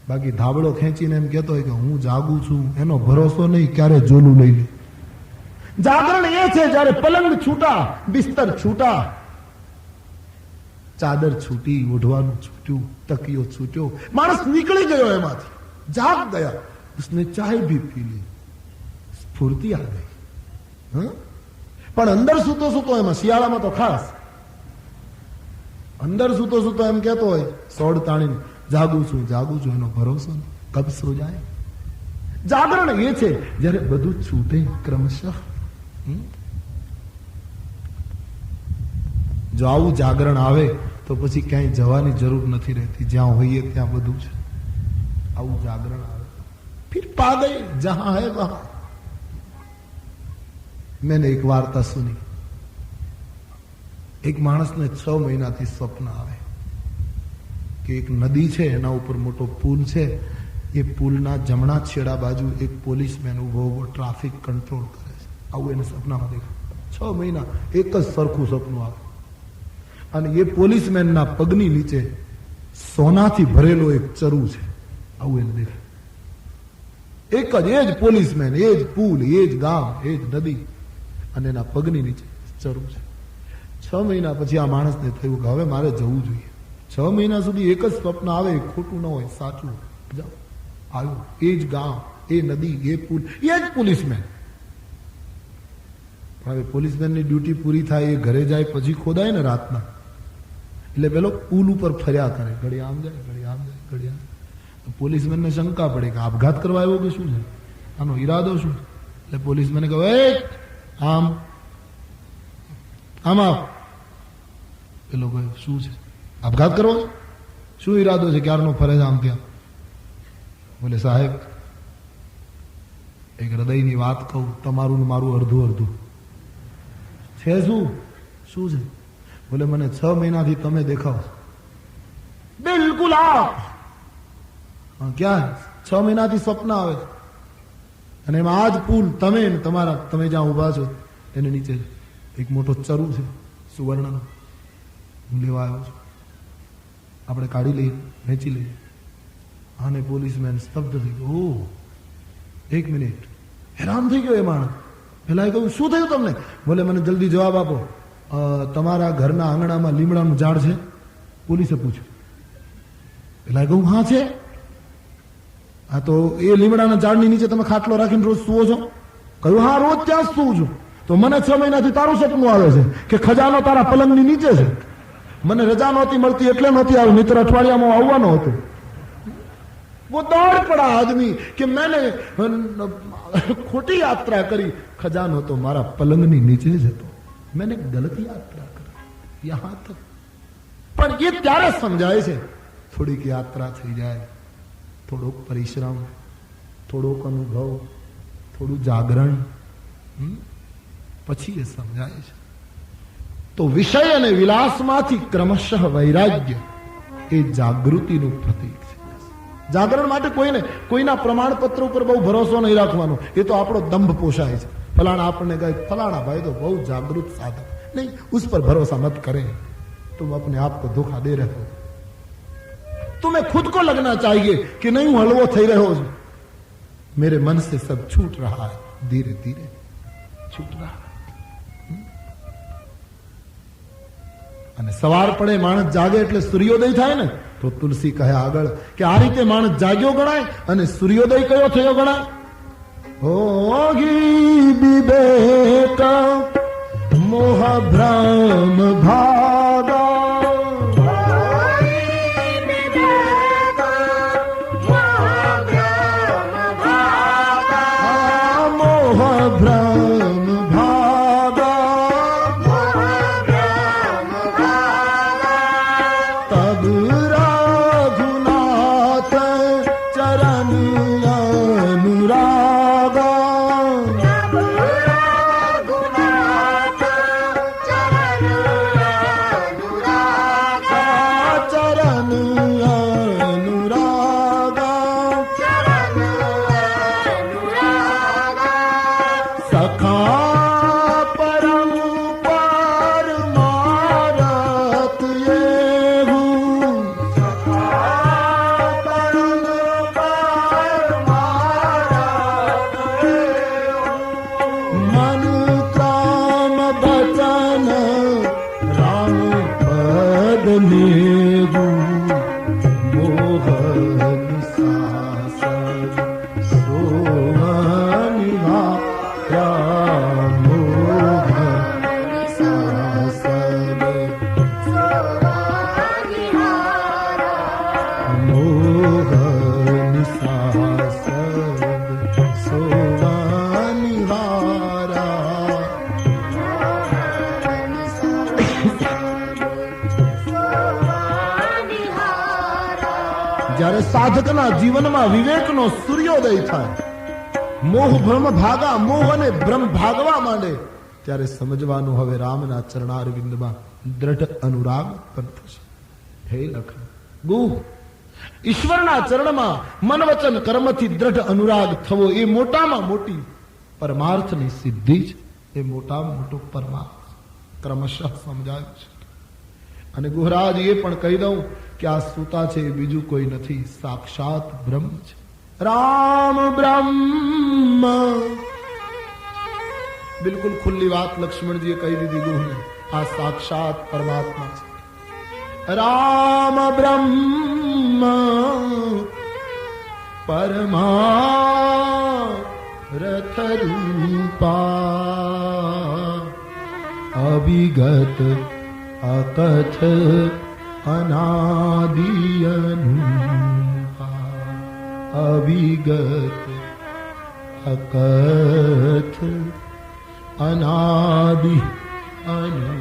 A: બાકી ધાબળો ખેંચીને એમ કહેતો હોય કે હું જાગું છું, એનો ભરોસો નહીં, ક્યારે જોલું લઈ લે. જાગરણ એ છે જયારે પલંગ છૂટા, બિસ્તર છૂટા, ચાદર છૂટી, ઓઢવાનું છૂટ્યું, તકિયો છૂટ્યો, માણસ નીકળી ગયો એમાંથી, જાગ ગયા, उसने चाय भी पी ली, स्फूर्ति आ गई. પણ અંદર સૂતો સૂતો, એમાં શિયાળામાં તો ખાસ અંદર સૂતો સૂતો એમ કહેતો હોય સોડ તાણીને જાગું છું એનો ભરોસો નહીં, કબ સો જાય. જાગરણ એ છે જયારે બધું છૂટે ક્રમશઃ. જો આવું જાગરણ આવે તો પછી ક્યાંય જવાની જરૂર નથી રહેતી, જ્યાં હોઈએ ત્યાં બધું છે. આવું જાગરણ આવે फिर पा गए जहां है वहां. मैंने एक वार्ता सुनी. एक માણસને 6 મહિનાથી સ્વપ્ન આવે કે એક નદી છે, એના ઉપર મોટો પુલ છે, એ પુલના જમણા છેડા બાજુ એક પોલીસમેન ઉભો ટ્રાફિક કંટ્રોલ કરે છે. આવું એને સપનામાં દેખાય. 6 મહિના એક જ સરખું સપનું આવે અને એ પોલીસમેનના પગની નીચે સોનાથી ભરેલો એક ચરુ છે. આવું એને દેખાય. એક જ, એ જ પોલીસમેન, એ જ પુલ, એ જ ગામ, એ જ નદી અને એના પગની નીચે ચરુ છે. 6 મહિના પછી આ માણસને થયું કે હવે મારે જવું જોઈએ. 6 મહિના સુધી એક જ સ્વપ્ન આવે, ખોટું ન હોય, સાચું. જાઓ, આવ્યું. એ જ ગામ, એ નદી, એ પુલ, એ જ પોલીસમેન. હવે પોલીસમેનની ડ્યુટી પૂરી થાય, એ ઘરે જાય પછી ખોદાય ને રાતના, એટલે પેલો પુલ ઉપર ફર્યા કરે, ઘડી આમ જાય, ઘડી આમ જાય, ઘડી આમ. પોલીસમેનને શંકા પડે કે આપઘાત કરવા આવ્યો કે શું છે, આનો ઈરાદો શું? એટલે પોલીસમેને કહ્યું આમ આમ આવ. પેલો કહે શું છે? આપઘાત કરવો? શું ઈરાદો છે? ક્યારનો ફરે છે આમ ત્યાં? બોલે સાહેબ એક હૃદયની વાત કહું, તમારું ને મારું અડધું અડધું છે. શું છે? બોલે મને 6 મહિનાથી તમે દેખાવ. બિલકુલ આપ. ક્યાં? 6 મહિનાથી સ્વપ્ન આવે છે અને એમાં આજ પુલ, તમે જ્યાં ઉભા છો એને નીચે એક મોટો ચરુ છે સુવર્ણનો, હું લેવા આવ્યો છું, આપણે કાઢી લઈએ, વેચી લઈએ. અને પોલીસમેન સ્તબ્ધ થઈ ગયો. ઓહ, એક મિનિટ. હેરાન થઈ ગયો એ માણસ. પેલા કહ્યું, શું થયું તમને? બોલે, મને જલ્દી જવાબ આપો, તમારા ઘરના આંગણામાં લીમડાનું ઝાડ છે? પોલીસે પૂછ્યું. પેલા કહું, હા છે. હા, તો એ લીમડાના ઝાડની નીચે તમે ખાટલો રાખીને રોજ સુવો છો? કહ્યું, હા, રોજ ત્યાં જ સુવું છું. તો મને 6 મહિનાથી તારું સપનું આવે છે કે ખજાનો તારા પલંગની નીચે છે. મને રજા નહોતી મળતી એટલે નહોતી આવી, મિત્ર અઠવાડિયામાં આવવાનો હતો. वो दौड़ पड़ा आदमी कि मैंने खोटी यात्रा करी, खजानो तो मारा पलंगनी नीचे જ હતો, मैंने गलत यात्रा કરી यहां तक. પણ એ ત્યારે સમજાય છે, થોડીક યાત્રા થઈ જાય, થોડોક પરિશ્રમ, થોડોક અનુભવ, થોડું જાગરણ, પછી એ સમજાય છે. તો વિષય અને વિલાસમાંથી ક્રમશઃ વૈરાગ્ય એ જાગૃતિનું પ્રતીક છે. જાગરણ માટે કોઈના પ્રમાણપત્ર ઉપર બહુ ભરોસો નહીં રાખવાનો, એ તો આપણો દંભ પોષાય છે. ફલાણા આપણને કહે, ફલાણા ભાઈ તો બહુ જાગૃત સાધક, નહીં, उस पर भरोसा मत करें, तुम अपने आप को धोखा दे रहे हो. तुम्हें खुद को लगना चाहिए कि नहीं, હું હળવો થઈ રહ્યો છું, मेरे मन से सब छूट रहा है, धीरे धीरे छूट रहा है. અને સવાર પડે માણસ જાગે એટલે સૂર્યોદય થાય ને, તો તુલસી કહે આગળ કે આ રીતે માણસ જાગ્યો ગણાય અને સૂર્યોદય કયો થયો ગણાય? હોગી વિવેક મોહ ભ્રમ ભાગા, મોહ ભ્રમ જ્યારે સાધકના જીવનમાં વિવેકનો સૂર્યોદય થાય, મોહ ભ્રમ ભાગા, મોહ અને ભ્રમ ભાગવા માંડે, ત્યારે સમજવાનું હવે રામના ચરણારવિંદમાં દ્રઢ અનુરાગ ઉત્પન્ન થશે. હે લખન ગુહ, ઈશ્વરના ચરણમાં મન વચન કર્મથી દ્રઢ અનુરાગ થવો એ મોટામાં મોટી પરમાર્થની સિદ્ધિ છે. એ મોટામાં મોટો પરમાર્થ ક્રમશઃ સમજાયું છે. અને ગુહરાજ એ પણ કહી દઉં કે આ સૂતા છે એ બીજું કોઈ નથી, સાક્ષાત બ્રહ્મ છે. રામ બ્રહ્મ, બિલકુલ ખુલ્લી વાત લક્ષ્મણજીએ કહી દીધી ગુહને, આ સાક્ષાત પરમાત્મા છે. રામ બ્રહ્મ પરમાર્થ રૂપા, અવિગત અકથ અનાદિયનુપા, અવિગત અકથ અનાદિ અનુ,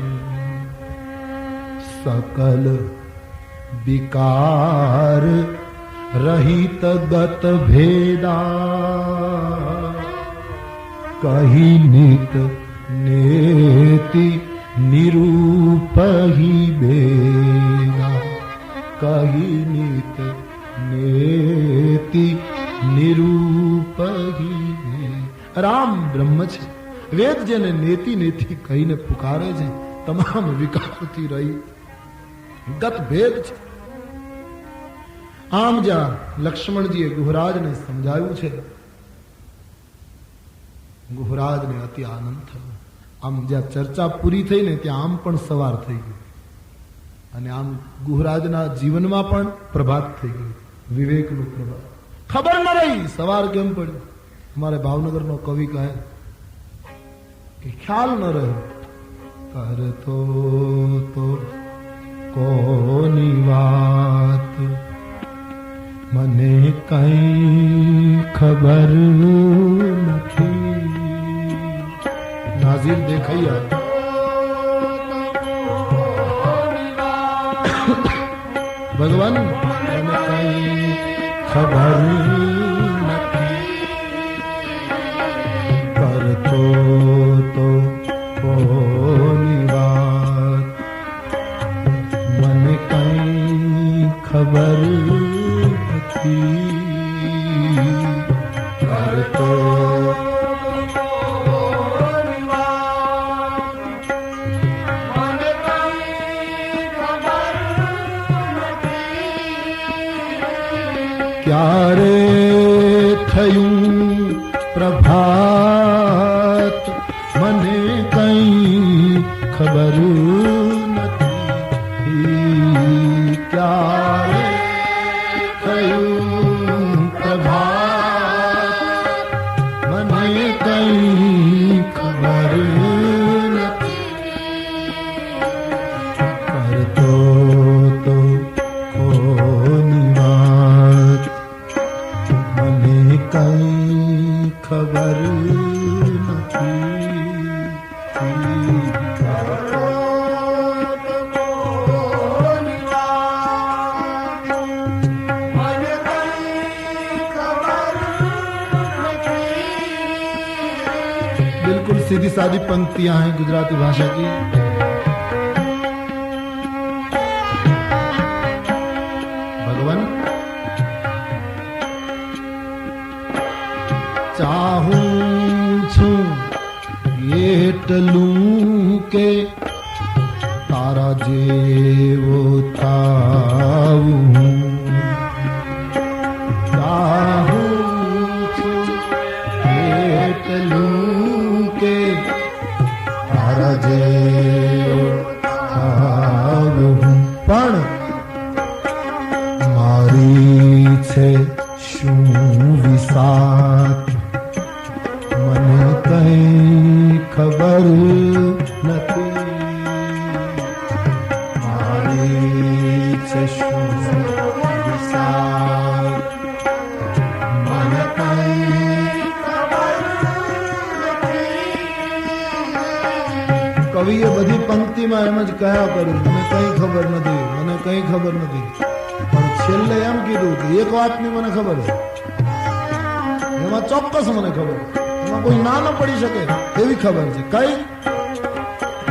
A: सकल विकार रहित गत भेदा, कही नित नेति निरूपहि बेगा, कही नित नेति નિરૂપહી. રામ બ્રહ્મ છે, વેદ જેને નેતિ નેતિ કહીને પુકારે છે, તમામ વિકારથી રહી ગત ભેદ છે. આમ જ્યાં લક્ષ્મણજીએ ગુહરાજને સમજાવ્યું છે, ગુહરાજને અતિ આનંદ થયો. આમ જ્યાં ચર્ચા પૂરી થઈ ને ત્યાં આમ પણ સવાર થઈ ગયું અને આમ ગુહરાજના જીવનમાં પણ પ્રભાત થઈ ગયું, વિવેકનું પ્રભાત. ખબર ન રહી સવાર કેમ પડ્યું. અમારે ભાવનગરનો કવિ કહે કે ખ્યાલ ન રહ્યો કરતો તો કોની વાત, મને કઈ ખબર નથી. નાઝીર દેખૈયા ભગવાન મને કઈ ખબર નથી, કરતો તો કોની વાત, મને કઈ ખબર નથી, કરતો ક્યારે થયું પ્રભાત, મને કઈ ખબર નથી. ક્યારે થયું પ્રભાત, મને કઈ ખબર નથી, કરતો તો કોની વાત, મને કઈ ખબર નથી. बिल्कुल सीधी सादी पंक्तियां हैं गुजराती भाषा की. भगवान चाहूं છું એટલું કે તારા જેવો થાવું, ચાહું છું એટલું કે તારા જેવો થાવું, પણ મારી છે શું વિસાત, મને કઈ ખબર નથી, મારી છે શું વિસાત, મને કઈ ખબર નથી. કવિએ બધી પંક્તિમાં એમ જ કહ્યા કર્યું, મને કઈ ખબર નથી, મને કઈ ખબર નથી. પણ છેલ્લે એમ કીધું કે એક વાતની મને ખબર છે, એમાં ચોક્કસ મને ખબર છે, એમાં કોઈ ના ન પડી શકે એવી ખબર છે. કઈ?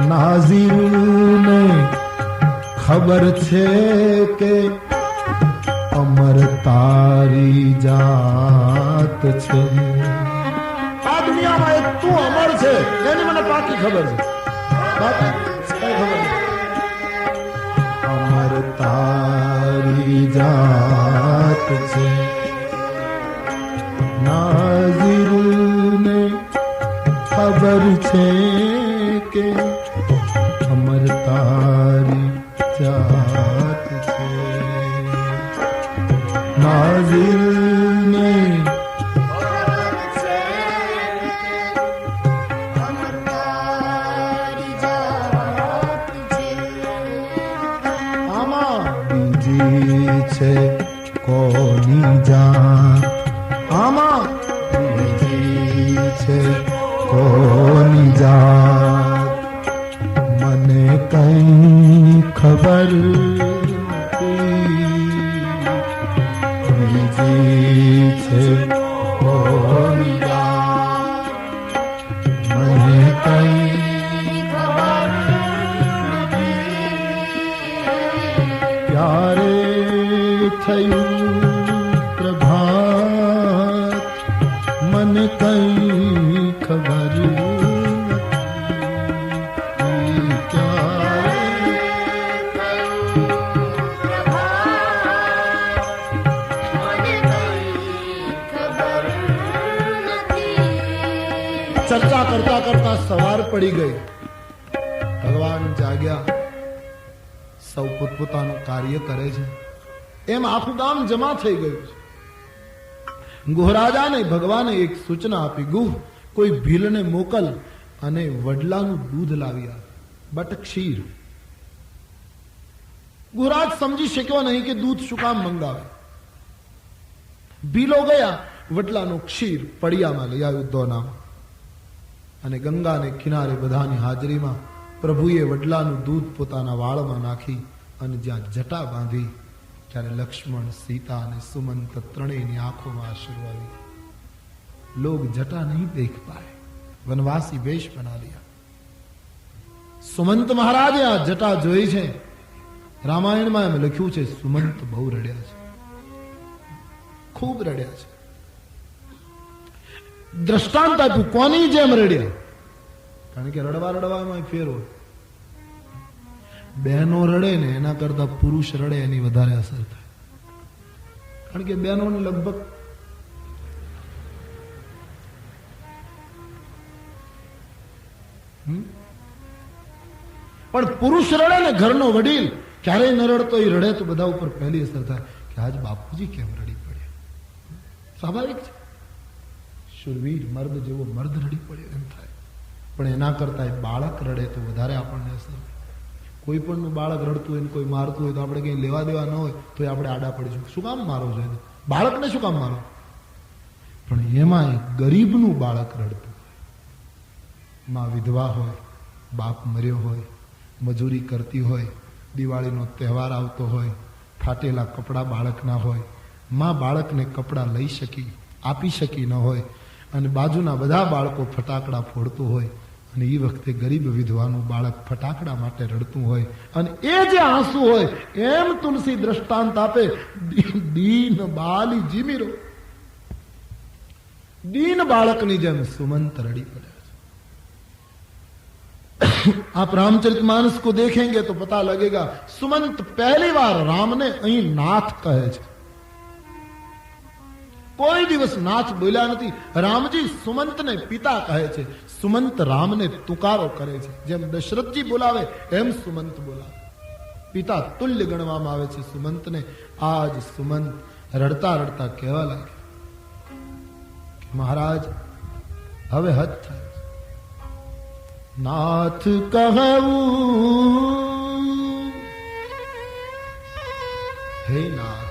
A: નાઝીરને ખબર છે કે અમર તારી જાત છે. આ દુનિયામાં એક તું અમર છે એની મને પાકી ખબર છે, બાકી કઈ ખબર નથી. અમર તારી જાત છે. નાઝીરને ખબર છે કે અમર તારી જાત છે. નાઝીરને આમાં બીજી છે કોની જાત, આમાં બીજી છે કોની જાત, મને કઈ ખબર નથી, બીજી છે કોની જાત, મને કઈ ખબર નથી. ક્યારે થયું પ્રભાત, મને કઈ ખબર નથી. ક્યારે ચર્ચા કરતા કરતા સવાર પડી ગઈ. ભગવાન જાગ્યા, સૌ પોતપોતાનું કાર્ય કરે છે. એમ આખું ગામ જમા થઈ ગયું છે. ગુહરાજાને ભગવાને એક સૂચના આપી, ગુહ કોઈ ભીલને મોકલ અને વડલાનું દૂધ લાવી આપ, બટ ક્ષીર. ગુહરાજ સમજી શક્યો નહીં કે દૂધ શું કામ મંગાવે. ભીલો ગયા, વડલાનું ક્ષીર પડિયામાં લઈ આવ્યું દોનામાં, અને ગંગાને કિનારે બધાની હાજરીમાં પ્રભુએ વડલાનું દૂધ પોતાના વાળમાં નાખી અને જ્યાં જટા બાંધી, ત્યારે લક્ષ્મણ, સીતા અને સુમંત ત્રણેયની આંખોમાં આંસુ આવી. લોગ જટા નહીં દેખ પાए, વનવાસી વેશ બના लिया. સુમંત મહારાજે આ જટા જોઈ છે. રામાયણમાં એમ લખ્યું છે, સુમંત બહુ રડ્યા છે, ખૂબ રડ્યા છે. દ્રષ્ટાંત આપ્યું, કોની જેમ રડ્યા? કારણ કે રડવા રડવામાં ફેર હોય. બહેનો રડે ને એના કરતા પુરુષ રડે એની વધારે અસર થાય. કારણ કે બહેનોને લગભગ પણ પુરુષ રડે ને, ઘરનો વડીલ ક્યારેય ન રડતો, એ રડે તો બધા ઉપર પહેલી અસર થાય કે આજ બાપુજી કેમ રડી પડ્યા. સ્વાભાવિક છે, શુરવીર મર્દ જેવો મર્દ રડી પડ્યો એમ થાય. પણ એના કરતા બાળક રડે તો વધારે આપણને અસર થાય. કોઈ પણ બાળક રડતું હોય, કોઈ મારતું હોય તો આપણે કઈ લેવા દેવા ન હોય તો આપણે આડા પડીશું. શું કામ મારો છે બાળકને, શું કામ મારો? પણ એમાં ગરીબનું બાળક રડતું હોય, માં વિધવા હોય, બાપ મર્યો હોય, મજૂરી કરતી હોય, દિવાળીનો તહેવાર આવતો હોય, ફાટેલા કપડાં બાળકના હોય, માં બાળકને કપડાં લઈ શકી, આપી શકી ન હોય, અને બાજુના બધા બાળકો ફટાકડા ફોડતું હોય, અને એ વખતે ગરીબ વિધવાનું બાળક ફટાકડા માટે રડતું હોય, અને એ જે આંસુ હોય, એમ તુલસી દ્રષ્ટાંત આપે, દીન બાલી જીમીરો, દીન બાળકની જેમ સુમંત રડી પડે. आप रामचरितमानस को देखेंगे तो पता लगेगा, सुमंत पहली बार राम ने અહીં નાથ કહે છે. કોઈ દિવસ નાથ બોલ્યા નથી. રામજી સુમંતને પિતા કહે છે, સુમંત રામને તુકારો કરે છે. જેમ દશરથજી બોલાવે એમ સુમંત બોલાવે. પિતા તુલ્ય ગણવામાં આવે છે સુમંતને. આજ સુમંત રડતા રડતા કહેવા લાગે, મહારાજ હવે હદ થાય. नाथ कहूं, हे नाथ.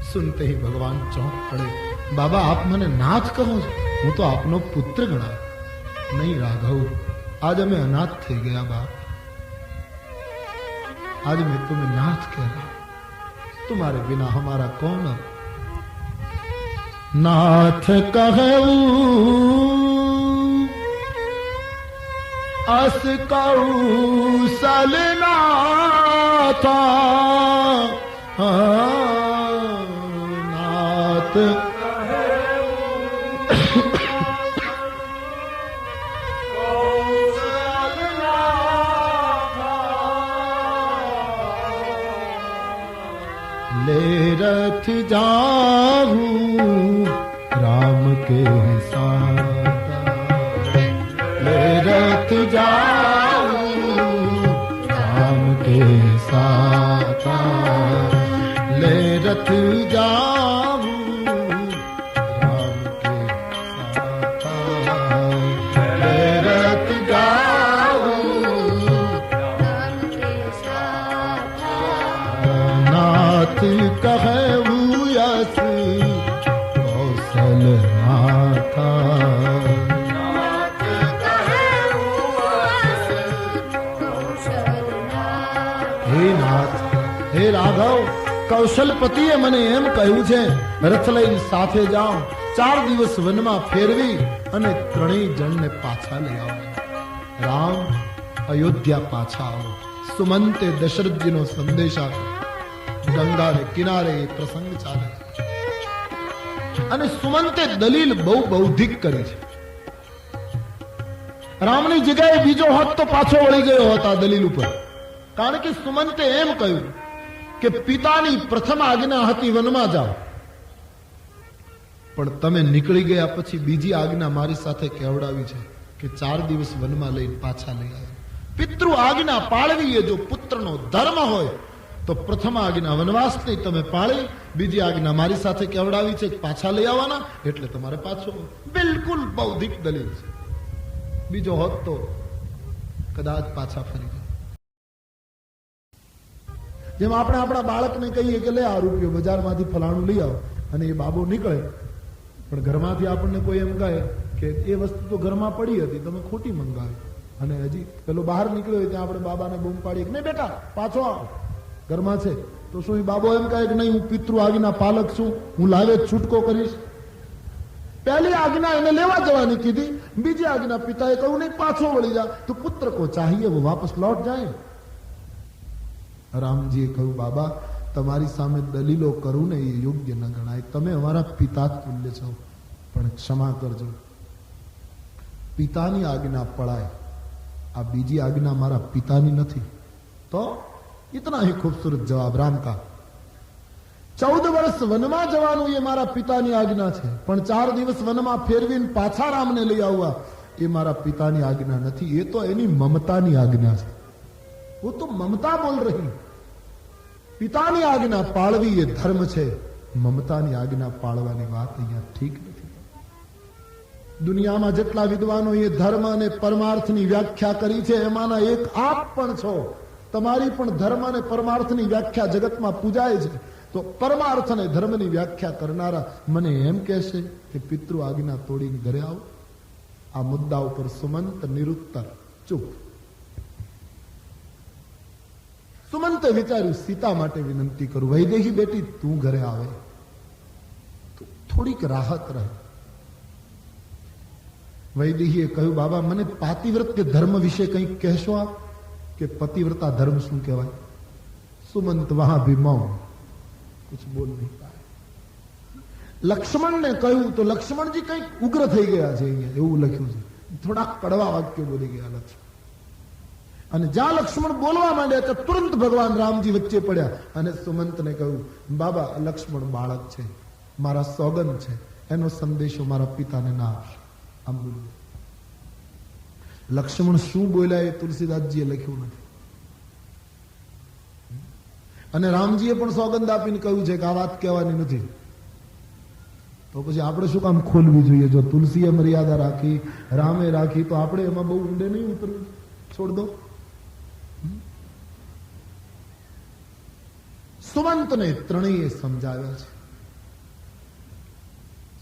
A: सुनते ही भगवान चौंक पड़े. बाबा आप मने नाथ कहो છો? હું તો આપનો પુત્ર ગણાય. નહીં રાઘવ, आज हमें अनाथ थे गया बाप. आज मैं तुम्हें नाथ कह रहा हूं. तुम्हारे बिना हमारा कौन अब? नाथ कहूं अस कौशल नाथा, नाथ ले रथ जाऊं राम के साथ, ले रथ जाऊं राम के साथ, ले रथ जाऊं राम के साथ, ले रथ जाऊं राम के साथ. नाथ कहूं यस कौशल नाथा, હે રાઘવ, કૌશલપતિએ મને એમ કહ્યું છે, રથ લઈને સાથે જાઓ, 4 દિવસ વનમાં ફેરવી અને ત્રણેય જણને પાછા લઈ આવો. રામ અયોધ્યા પાછા આવો. સુમંતે દશરથજીનો સંદેશ આપ્યો. ગંગાને કિનારે એ પ્રસંગ ચાલે અને સુમંતે દલીલ બહુ બૌદ્ધિક કરી છે. રામની જગ્યાએ બીજો હોત તો પાછો વળી ગયો હતો આ દલીલ ઉપર. કારણ કે સુમંતે એમ કહ્યું કે પિતાની પ્રથમ આજ્ઞા હતી વનમાં જાઓ, પણ તમે નીકળી ગયા પછી બીજી આજ્ઞા મારી સાથે કેવડાવી છે, કે 4 દિવસ વનમાં લઈને પાછા લઈ આવે. પિતૃ આજ્ઞા પાળવી એ જો પુત્રનો ધર્મ હોય તો પ્રથમ આજ્ઞા વનવાસની તમે પાળી, બીજી આજ્ઞા મારી સાથે કેવડાવી છે પાછા લઈ આવવાના, એટલે તમારે પાછો. બિલકુલ બૌદ્ધિક દલીલ છે. બીજો હોત તો કદાચ પાછા ફરી જાય. જેમ આપણે આપણા બાળકને કહીએ કે લે આ રૂપિયો બજારમાંથી ફલાણું લઈ આવો, અને એ બાબો નીકળે, પણ ઘરમાંથી આપણને કોઈ એમ કહે કે એ વસ્તુ તો ઘરમાં પડી હતી, તમે ખોટી મંગાવી, અને હજી પેલો બહાર નીકળ્યો હોય ત્યાં આપણે બાબાને બૂમ પાડીએ કે નહીં બેટા પાછો આવો, ઘરમાં છે. તો શું એ બાબો એમ કહે કે નહીં હું પિતૃ આજ્ઞા પાલક છું, હું લાવે જ છૂટકો કરીશ? पहली आज्ञा इन्हें लेवा जवानी की थी, बीजी आज्ञा पिताए कहूं नहीं पाछो वળી जा, तो पुत्र को चाहिए वो वापस लौट जाए. रामजीए कहूं बाबा તમારી સામે દલીલો કરું ને એ યોગ્ય ન ગણાય, તમે અમારા પિતા તુલ્ય છો, પણ ક્ષમા કરજો, પિતાની આજ્ઞા પળાય, આ બીજી આજ્ઞા મારા પિતાની નથી. તો इतना ही खूबसूरत जवाब राम का. 14 વર્ષ વનમાં જવાનું એ મારા પિતાની આજ્ઞા છે, પણ 4 દિવસ વનમાં ફેરવીને પાછા રામને લઈ આવવા એ મારા પિતાની આજ્ઞા નથી, એ તો એની મમતાની આજ્ઞા છે. वो तो ममता बोल रही. પિતાની આજ્ઞા પાળવી એ ધર્મ છે, મમતાની આજ્ઞા પાળવાની વાત અહીંયા ઠીક નથી. દુનિયામાં જેટલા વિદ્વાનો એ ધર્મ અને પરમાર્થની વ્યાખ્યા કરી છે એમાંના એક આપ પણ છો. તમારી પણ ધર્મ અને પરમાર્થની વ્યાખ્યા જગતમાં પૂજાય છે. તો પરમાર્થ અને ધર્મની વ્યાખ્યા કરનારા મને એમ કહેશે કે પિતૃ આજ્ઞા તોડીને ઘરે આવો? આ મુદ્દા ઉપર સુમંત નિરુત્તર ચૂપ. સુમંતે વિચાર્યું સીતા માટે વિનંતી કરું, વૈદેહી બેટી તું ઘરે આવે તો થોડીક રાહત રહે. વૈદેહીએ કહ્યું બાબા મને પાતિવ્રત કે ધર્મ વિશે કંઈક કહેશો આપ, કે પતિવ્રતા ધર્મ શું કહેવાય? સુમંત વહાં ભી મૌન, कुछ बोल नहीं पाए. લક્ષ્મણને કહ્યું તો લક્ષ્મણજી કંઈક ઉગ્ર થઈ ગયા છે, અહીંયા એવું લખ્યું છે, થોડા કડવા વાક્યો બોલી ગયા લક્ષ્મણ. અને જ્યાં લક્ષ્મણ બોલવા માંડ્યા તો તુરંત ભગવાન રામજી વચ્ચે પડ્યા અને સુમંતને કહ્યું બાબા લક્ષ્મણ બાળક છે, મારા સોગન છે, એનો સંદેશો મારા પિતાને ના આપશે. આમ બોલ્યું. લક્ષ્મણ શું બોલ્યા એ તુલસીદાસજીએ લખ્યું નથી, અને રામજીએ પણ સોગંદ આપીને કહ્યું છે કે આ વાત કહેવાની નથી. તો પછી આપણે શું કામ ખોલવી જોઈએ? જો તુલસીએ મર્યાદા રાખી, રામે રાખી, તો આપણે એમાં બહુ ઊંડે નહીં ઉતરવું, છોડ દો. સુમંતને ત્રણેય સમજાવ્યા છે.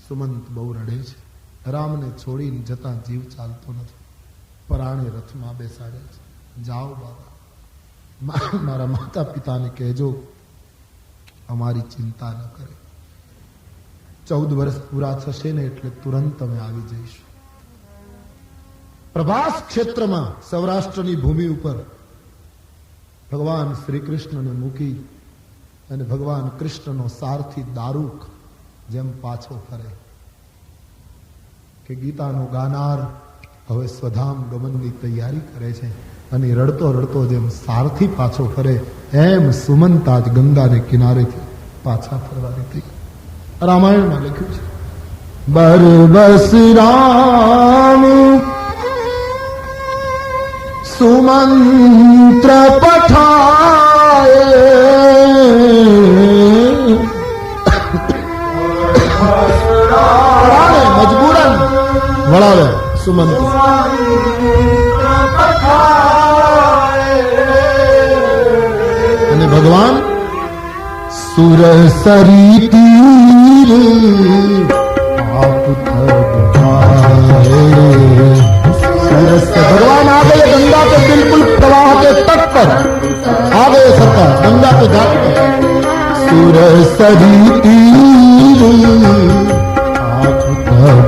A: સુમંત બહુ રડે છે, રામને છોડીને જતા જીવ ચાલતો નથી, પરાણે રથમાં બેસાડ્યા છે. જાઓ બાબા, મારા માતા પિતાને કહેજો અમારી ચિંતા ન કરે. 14 વર્ષ પૂરા થશે ને એટલે તુરંત અમે આવી જઈશું. પ્રભાસ ક્ષેત્રમાં સૌરાષ્ટ્રની ભૂમિ ઉપર ભગવાન શ્રી કૃષ્ણને મૂકી અને ભગવાન કૃષ્ણનો સારથી દારૂક જેમ પાછો ફરે કે ગીતાનો ગાનાર હવે સ્વધામ ગમનની તૈયારી કરે છે, અને રડતો રડતો જેમ સારથી પાછો ફરે એમ સુમંત આજ ગંગાને કિનારેથી પાછા ફરવાની થઈ. રામાયણમાં લખ્યું છે બરબસ રામ સુમંત્ર પઠાય મજબૂરન વળાવે સુમંત. અને ભગવાન સુરસરી તીર આપ भगवान आ गए गंगा के बिल्कुल प्रवाह के तट पर आ गए. सरकार गंगा के घाट पर सुरसरी तीर आप तब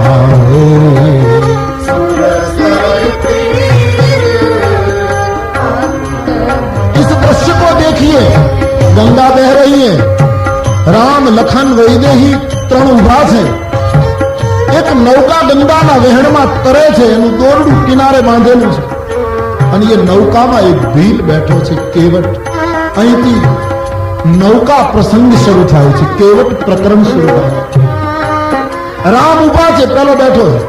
A: आए. इस दृश्य को देखिए, गंगा बह रही है, राम लखन वैदेही ત્રણ ઉભા છે. એક નૌકા ગંગાના વહેણમાં તરે છે, એનું દોરડું કિનારે બાંધેલું છે, અને એ નૌકામાં એક ભીલ બેઠો છે, કેવટ. અહીંથી નૌકા પ્રસંગ શરૂ થાય છે, કેવટ પ્રકરણ શરૂ થાય છે. રામ ઉભા છે, પેલો બેઠો છે,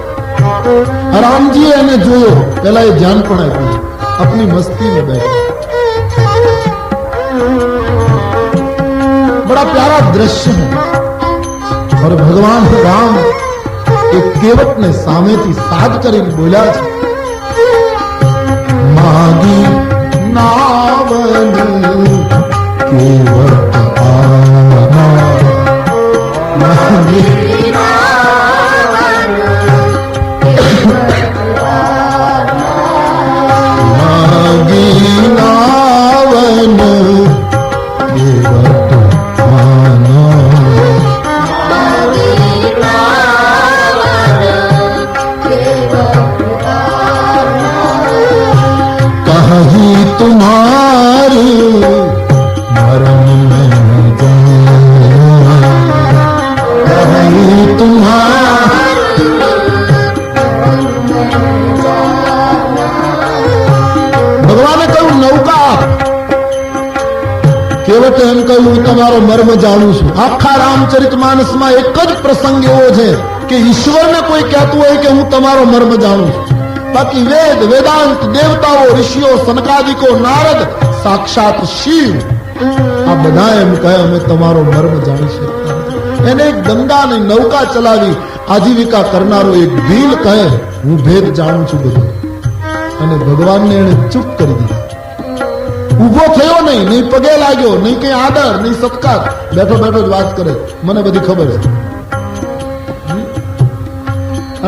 A: રામજીએ એને જોયો, પેલા એ ધ્યાન પણ આપ્યું, अपनी मस्ती में बैठे। बड़ा प्यारा दृश्य है। और भगवान राम एक केवट ने सामे थी साध कर बोला છે, मागी नावन केवट आना, मागी नावन केवट आना, कहीं तुम्हारी मरण में जाए, कहीं तुम्हारी ભગવાને કહ્યું નૌકા, કેવટે એમ કહ્યું તમારો મર્મ જાણું છું। આખા રામચરિત માનસમાં એક જ પ્રસંગ એવો છે કે ઈશ્વરને કોઈ કહેતું હોય કે હું તમારો મર્મ જાણું છું। બાકી વેદ વેદાંત દેવતાઓ ઋષિઓ સનકાદિકો નારદ સાક્ષાત શિવ આ બધા એમ કહે અમે તમારો મર્મ જાણી શકતા નથી। એને એક ગંગાની નૌકા ચલાવી આજીવિકા કરનારો એક ભીલ કહે હું ભેદ જાણું છું બધું, અને ભગવાનને એને ચૂપ કરી દીધા। ઉભો થયો નહીં, નહીં પગે લાગ્યો, નહીં કઈ આદર, નહીં સત્કાર, બેઠો બેઠો જ વાત કરે મને બધી ખબર છે।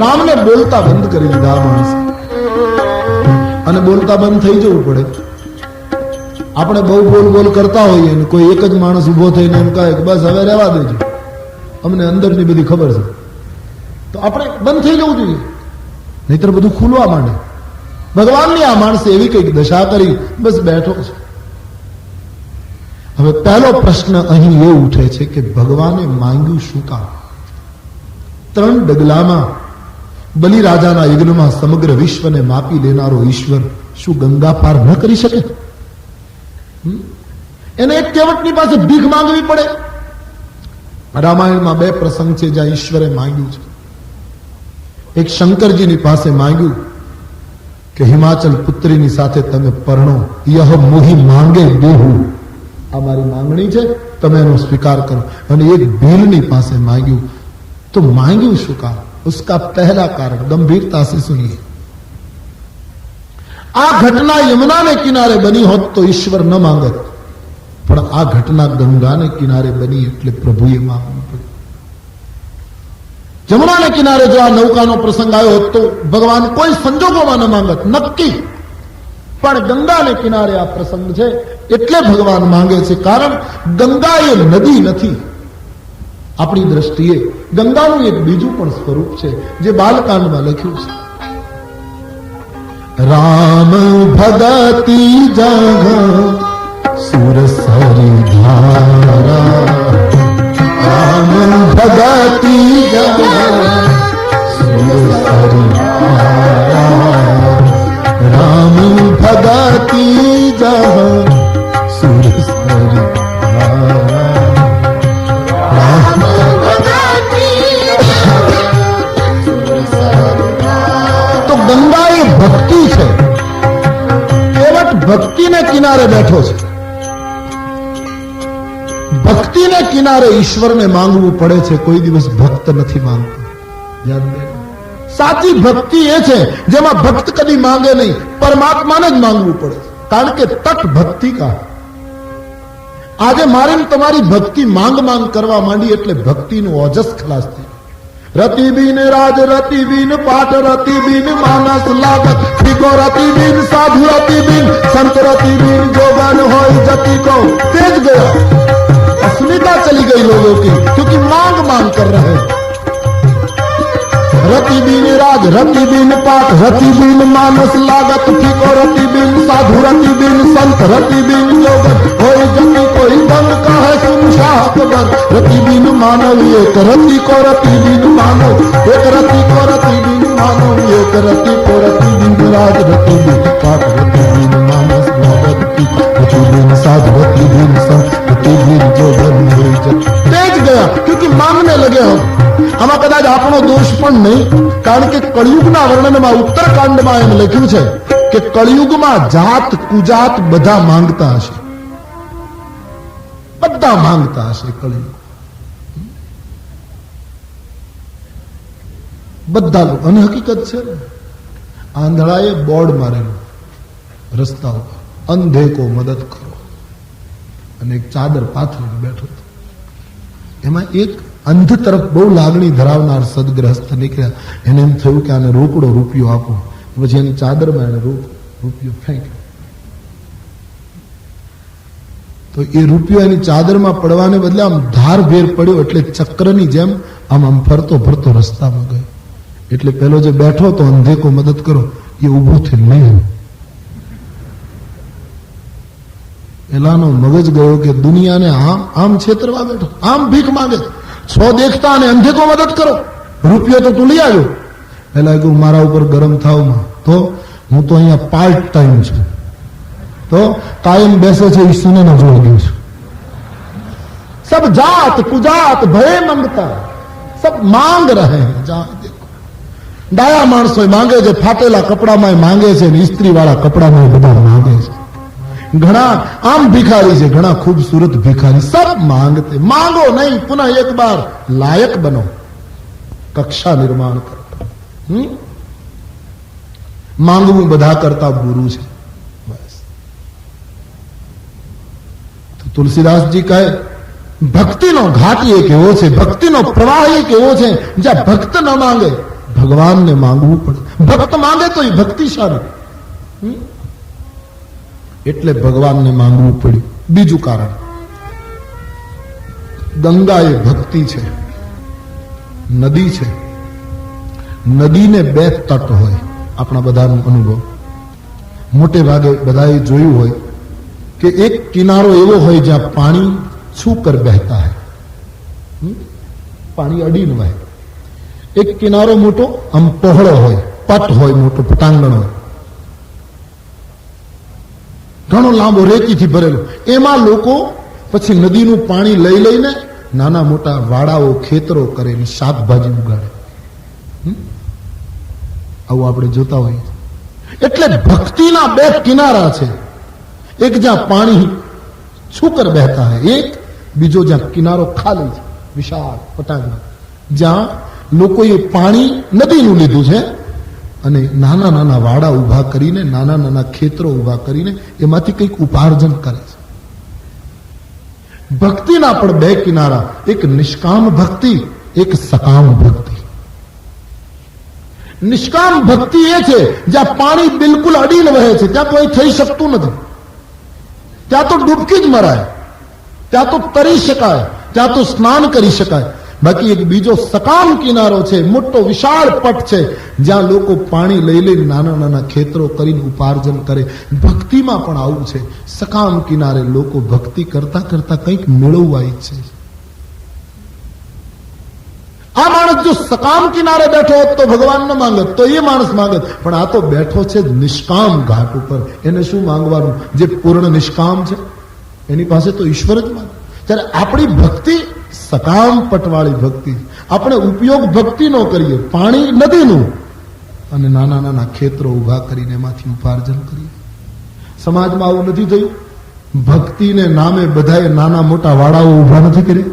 A: રામને બોલતા બંધ કરી દીધા આ માણસ, અને બોલતા બંધ થઈ જવું પડે। આપણે બહુ બોલ બોલ કરતા હોઈએ ને કોઈ એક જ માણસ ઉભો થઈને એમ કહે કે બસ હવે રહેવા દેજો, અમને અંદરની બધી ખબર છે, તો આપણે બંધ થઈ જવું જોઈએ, નહીતર બધું ખુલવા માંડે। ભગવાનની આ માણસે એવી કઈક દશા કરી, બસ બેઠો છે। હવે પહેલો પ્રશ્ન અહીં એ ઉઠે છે કે ભગવાને માંગ્યું શું કામ? 3 ડગલામાં બલિરાજાના યજ્ઞમાં સમગ્ર વિશ્વને માપી લેનારો ઈશ્વર શું ગંગા પાર ન કરી શકે? એને એક કેવટની પાસે ભીખ માંગવી પડે? રામાયણમાં 2 પ્રસંગ છે જ્યાં ઈશ્વરે માંગ્યું છે। એક શંકરજીની પાસે માંગ્યું કે હિમાચલ પુત્રીની સાથે તમે પરણો, યહ મોહી માંગે દેહું, આ મારી માંગણી છે, તમે એનો સ્વીકાર કરો। અને એક ભીલની પાસે માંગ્યું, તો માંગ્યું શું કામ? उसका पहला कारण गंभीरता से सुनिए। आ घटना यमुना ने किनारे बनी होत तो ईश्वर न मांगत, પણ આ ઘટના ગંગાને કિનારે બની એટલે પ્રભુએ માંગવું પડ્યું। જમુનાને કિનારે જો આ નૌકાનો પ્રસંગ આવ્યો હોત તો ભગવાન કોઈ સંજોગોમાં ન માંગત, નક્કી, પણ ગંગાને કિનારે આ પ્રસંગ છે એટલે ભગવાન માંગે છે। કારણ ગંગા એ નદી નથી, આપણી દ્રષ્ટિએ ગંગાનું એક બીજું પણ સ્વરૂપ છે જે બાલકાંડમાં લખ્યું છે। રામ ભગતી જગા સુર સરી ધારા, રામ ભગતી જગા સુર સરી ધારા, રામ ભગતી જગા સુર સરી ધારા। તો ગંગા એ ભક્તિ છે, કેવટ ભક્તિને કિનારે બેઠો છે। ભક્તિને કિનારે ઈશ્વરને માંગવું પડે છે, કોઈ દિવસ ભક્ત નથી માંગતો। યાદ રાખો, સાચી ભક્તિ એ છે જેમાં ભક્ત કદી માંગે નહીં, પરમાત્માને જ માંગવું પડે, કારણ કે તટ ભક્તિ કા। આજે મારી તમારી ભક્તિ માંગ માંગ કરવા માંડી એટલે ભક્તિનું ઓજસ ખલાસ થઈ। રતિ બીન રાજ, રતિ બીન પાઠ, રતિ બીન માનસ લાગત, ફીકો રતિ બીન સાધુ, રતિ બીન સંત, રતિ બીન જોગન હોય जति को तेज गया। अस्मिता चली गई लोगों की, क्योंकि मांग मांग कर रहे हैं। रति बीन राज, रति बीन पाठ, रति बीन मानस लागत, फीको रति been Sadhu, Rati been Sant, Rati been जोगन होय जति कोई दंग का है सुनशाह अकबर। रति बीन मानव एक रति को रति बीन मानव, एक रति को रति बीन मानव, एक रति को रति बीन राज, रति बीन पाठ, रति बीन मानस लागत, रति been Sadhu, Rati been Sant, Rati been जोगन होय जति। तेज गया क्योंकि मांगने लगे हम। આમાં કદાચ આપણો દોષ પણ નહીં, કારણ કે કળિયુગના વર્ણનમાં ઉત્તરકાંડમાં એમ લખ્યું છે કે કળિયુગમાં જાત કુજાત બધા માંગતા હશે, બધા માંગતા હશે કળિયુગ, બધા લોકો. અને હકીકત છે ને, આંધળાએ બોર્ડ મારેલું રસ્તા ઉપર, અંધે કો મદદ કરો, અને એક ચાદર પાથરીને બેઠો હતો. એમાં એક અંધ તરફ બહુ લાગણી ધરાવનાર સદગ્રસ્ત નીકળ્યા. એને એમ થયું કે આને રોકડો રૂપિયો આપો. પછી એની ચાદરમાં એને રૂપિયો ફેંક્યો. તો એ રૂપિયો એની ચાદરમાં પડવાને બદલે આમ ધારભેર પડ્યો, એટલે ચક્રની જેમ આમ ફરતો ફરતો રસ્તામાં ગયો. એટલે પેલો જે બેઠો તો અંધે કો મદદ કરો, એ ઉભો થઈ નહીં. પેલાનો મગજ ગયો કે દુનિયાને આમ છેતરવા બેઠો, આમ ભીખ માંગે, સો દેખતા અને અંધે કો મદદ કરો, રૂપિયો તો તું લઈ આવ્યો. પેલા કહ્યું મારા ઉપર ગરમ થાવમાં, તો હું તો અહીંયા પાર્ટ ટાઈમ છું, તો કાયમ બેસે છે ઈસુને ન જોઈ ગયું છું. સબ જાત કુજાત ભય મંગતા, સબ માંગ રહે હૈ. દેખો ડાયા માણસો માંગે છે, ફાટેલા કપડામાં માંગે છે, ઇસ્ત્રી વાળા કપડામાં બધા માંગે છે. ઘણા આમ ભિખારી છે, ઘણા ખૂબસૂરત ભિખારી, સબ માંગતે. માંગો નહીં, પુનઃ એક બાર લાયક બનો, કક્ષા નિર્માણ કરો. માંગવું બધા કરતા બુરું છે. બસ તો તુલસીદાસજી કહે ભક્તિનો ઘાટ એક એવો છે, ભક્તિનો પ્રવાહ એક એવો છે જ્યાં ભક્ત ન માંગે, ભગવાનને માંગવું પડે. ભક્ત માંગે તો એ ભક્તિશાળી, એટલે ભગવાનને માંગવું પડ્યું. બીજું કારણ, ગંગા એ ભક્તિ છે, નદી છે. નદીને બે તટ હોય, આપણા બધાનો અનુભવ મોટે ભાગે બધાએ જોયું હોય કે એક કિનારો એવો હોય જ્યાં પાણી છૂકર બહેતા હૈ, પાણી અડીને વહે. એક કિનારો મોટો આમ પહોળો હોય, પટ હોય, મોટો પટાંગણ હોય, ઘણો લાંબો રેતીથી ભરેલો. એમાં લોકો પછી નદીનું પાણી લઈ લઈને નાના મોટા વાડાઓ, ખેતરો કરે, શાકભાજી ઉગાડે. આવું આપણે જોતા હોઈએ. એટલે ભક્તિના બે કિનારા છે, એક જ્યાં પાણી છૂકર બહેતા હૈ, એક બીજો જ્યાં કિનારો ખાલી છે, વિશાળ પટાંગણ, જ્યાં લોકોએ પાણી નદીનું લીધું છે અને નાના નાના વાડા ઉભા કરીને, નાના નાના ખેતરો ઉભા કરીને એમાંથી કંઈક ઉપાર્જન કરે છે. ભક્તિના પણ બે કિનારા, એક નિષ્કામ ભક્તિ, એક સકામ ભક્તિ. નિષ્કામ ભક્તિ એ છે જ્યાં પાણી બિલકુલ અડીને વહે છે, ત્યાં કોઈ થઈ શકતું નથી, ત્યાં તો ડૂબકી જ મરાય, ત્યાં તો તરી શકાય, ત્યાં તો સ્નાન કરી શકાય. બાકી એક બીજો સકામ કિનારો છે, મોટો વિશાળ પટ છે, જ્યાં લોકો પાણી લઈ લઈને નાના નાના ખેતરો કરીને ઉપાર્જન કરે. ભક્તિમાં પણ આવું છે. સકામ કિનારે લોકો ભક્તિ કરતા કરતા કંઈક મેળવવા ઈચ્છે છે. આ માણસ જો સકામ કિનારે બેઠો હોત તો ભગવાન ન માંગત, તો એ માણસ માંગત. પણ આ તો બેઠો છે નિષ્કામ ઘાટ ઉપર, એને શું માંગવાનું? જે પૂર્ણ નિષ્કામ છે એની પાસે તો ઈશ્વર જ માંગે. ત્યારે આપણી ભક્તિ સકામ પટવાળી ભક્તિ, આપણે ઉપયોગ ભક્તિ નો કરીએ, પાણી નદીનું, અને નાના નાના ખેતરો ઉભા કરીને એમાંથી ઉપાર્જન કરીએ. સમાજમાં આવું નથી થયું? ભક્તિને નામે બધાએ નાના મોટા વાડાઓ ઉભા નથી કર્યા.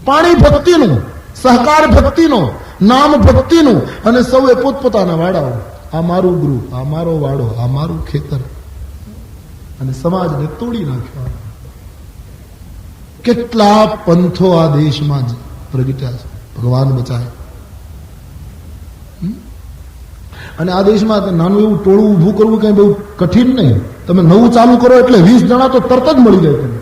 A: પાણી ભક્તિનું, સહકાર ભક્તિનો, નામ ભક્તિનું, અને સૌએ પોતપોતાના વાડાઓ. આ મારું ગૃહ, આ મારો વાડો, આ મારું ખેતર, અને સમાજને તોડી નાખ્યો. કેટલા પંથો આ દેશમાં જ પ્રગટ્યા છે, ભગવાન બચાવે. અને આ દેશમાં નાનું એવું ટોળું ઊભું કરવું કઈ બહુ કઠિન નહીં. તમે નવું ચાલુ કરો એટલે 20 જણા તો તરત જ મળી જાય તમને.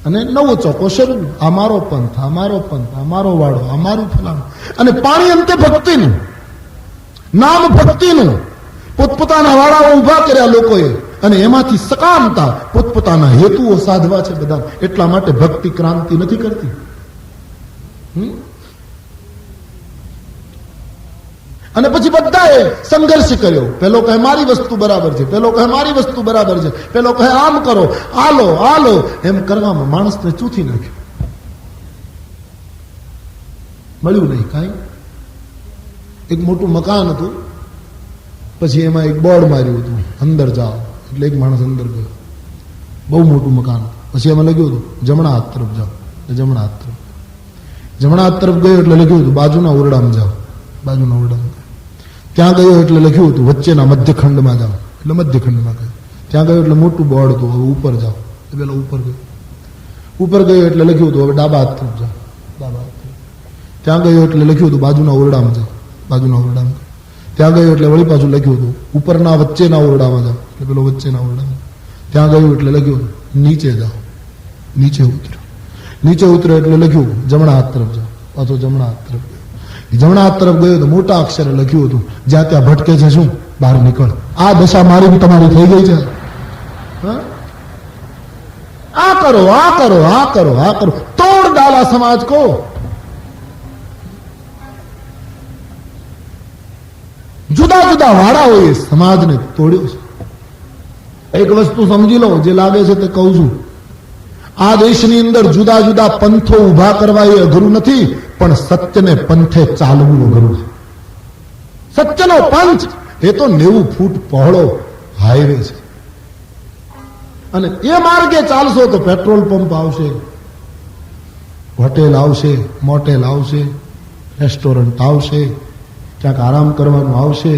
A: અને નવો ચોકો શરૂ, અમારો પંથ, અમારો પંથ, અમારો વાડો, અમારું ફલાણું. અને પાણી અંતે ભક્તિનું, નામ ભક્તિનું, પોતપોતાના વાડાઓ ઉભા કર્યા લોકોએ, અને એમાંથી સકામતા, પોતપોતાના હેતુઓ સાધવા છે બધા. એટલા માટે ભક્તિ ક્રાંતિ નથી કરતી. અને પછી બધાએ સંઘર્ષ કર્યો. પેલો કહે મારી વસ્તુ બરાબર છે, પેલો કહે મારી વસ્તુ બરાબર છે, પેલો કહે આમ કરો, આલો આલો, એમ કરવામાં માણસને ચૂથી નાખ્યો. મળ્યું નહીં કાંઈ. એક મોટું મકાન હતું, પછી એમાં એક બોર્ડ માર્યું હતું અંદર જાઓ, એટલે એક માણસ અંદર ગયો. બહુ મોટું મકાન, પછી એમાં લખ્યું હતું જમણા હાથ તરફ જાઓ, જમણા હાથ તરફ. જમણા હાથ તરફ ગયો એટલે લખ્યું હતું બાજુના ઓરડામાં જાઓ, બાજુના ઓરડામાં. ત્યાં ગયો એટલે લખ્યું હતું વચ્ચેના મધ્યખંડમાં જાઓ, એટલે મધ્યખંડમાં ગયો. ત્યાં ગયો એટલે મોટું બોર્ડ હતું હવે ઉપર જાઓ, પેલા ઉપર ગયો. ઉપર ગયો એટલે લખ્યું હતું હવે ડાબા હાથ તરફ જાઓ, ડાબા હાથ તરફ. ત્યાં ગયો એટલે લખ્યું હતું બાજુના ઓરડામાં જાઓ, બાજુના ઓરડામાં. ત્યાં ગયો એટલે વળી પાછું લખ્યું હતું ઉપરના વચ્ચેના ઓરડામાં જાઓ, એટલે પેલો વચ્ચેના ઓરડામાં. ત્યાં ગયું એટલે લખ્યું હતું નીચે જાઓ, નીચે ઉતરો. નીચે ઉતરો એટલે લખ્યું જમણા હાથ તરફ જાઓ, પાછો જમણા હાથ તરફ ગયો. જમણા હાથ તરફ ગયો તો મોટા અક્ષરે લખ્યું હતું જ્યાં ત્યાં ભટકે છે શું બહાર નીકળ. આ દશા મારી તમારી થઈ ગઈ છે. આ કરો, આ કરો, આ કરો, આ કરો, તોડ ડાલા સમાજ કો. જુદા જુદા વાળાઓએ સમાજને તોડ્યો છે. એક વસ્તુ સમજી લો, જે લાગે છે તે કહું છું. આ દેશની અંદર જુદા જુદા પંથો ઉભા કરવા એ અઘરું નથી, પણ સત્યને પંથે ચાલવું અઘરું છે. સત્યનો પંથ એ તો 90 ફૂટ પહોળો હાઈવે છે, અને એ માર્ગે ચાલશો તો પેટ્રોલ પંપ આવશે, હોટેલ આવશે, મોટેલ આવશે, રેસ્ટોરન્ટ આવશે, ક્યાંક આરામ કરવાનું આવશે.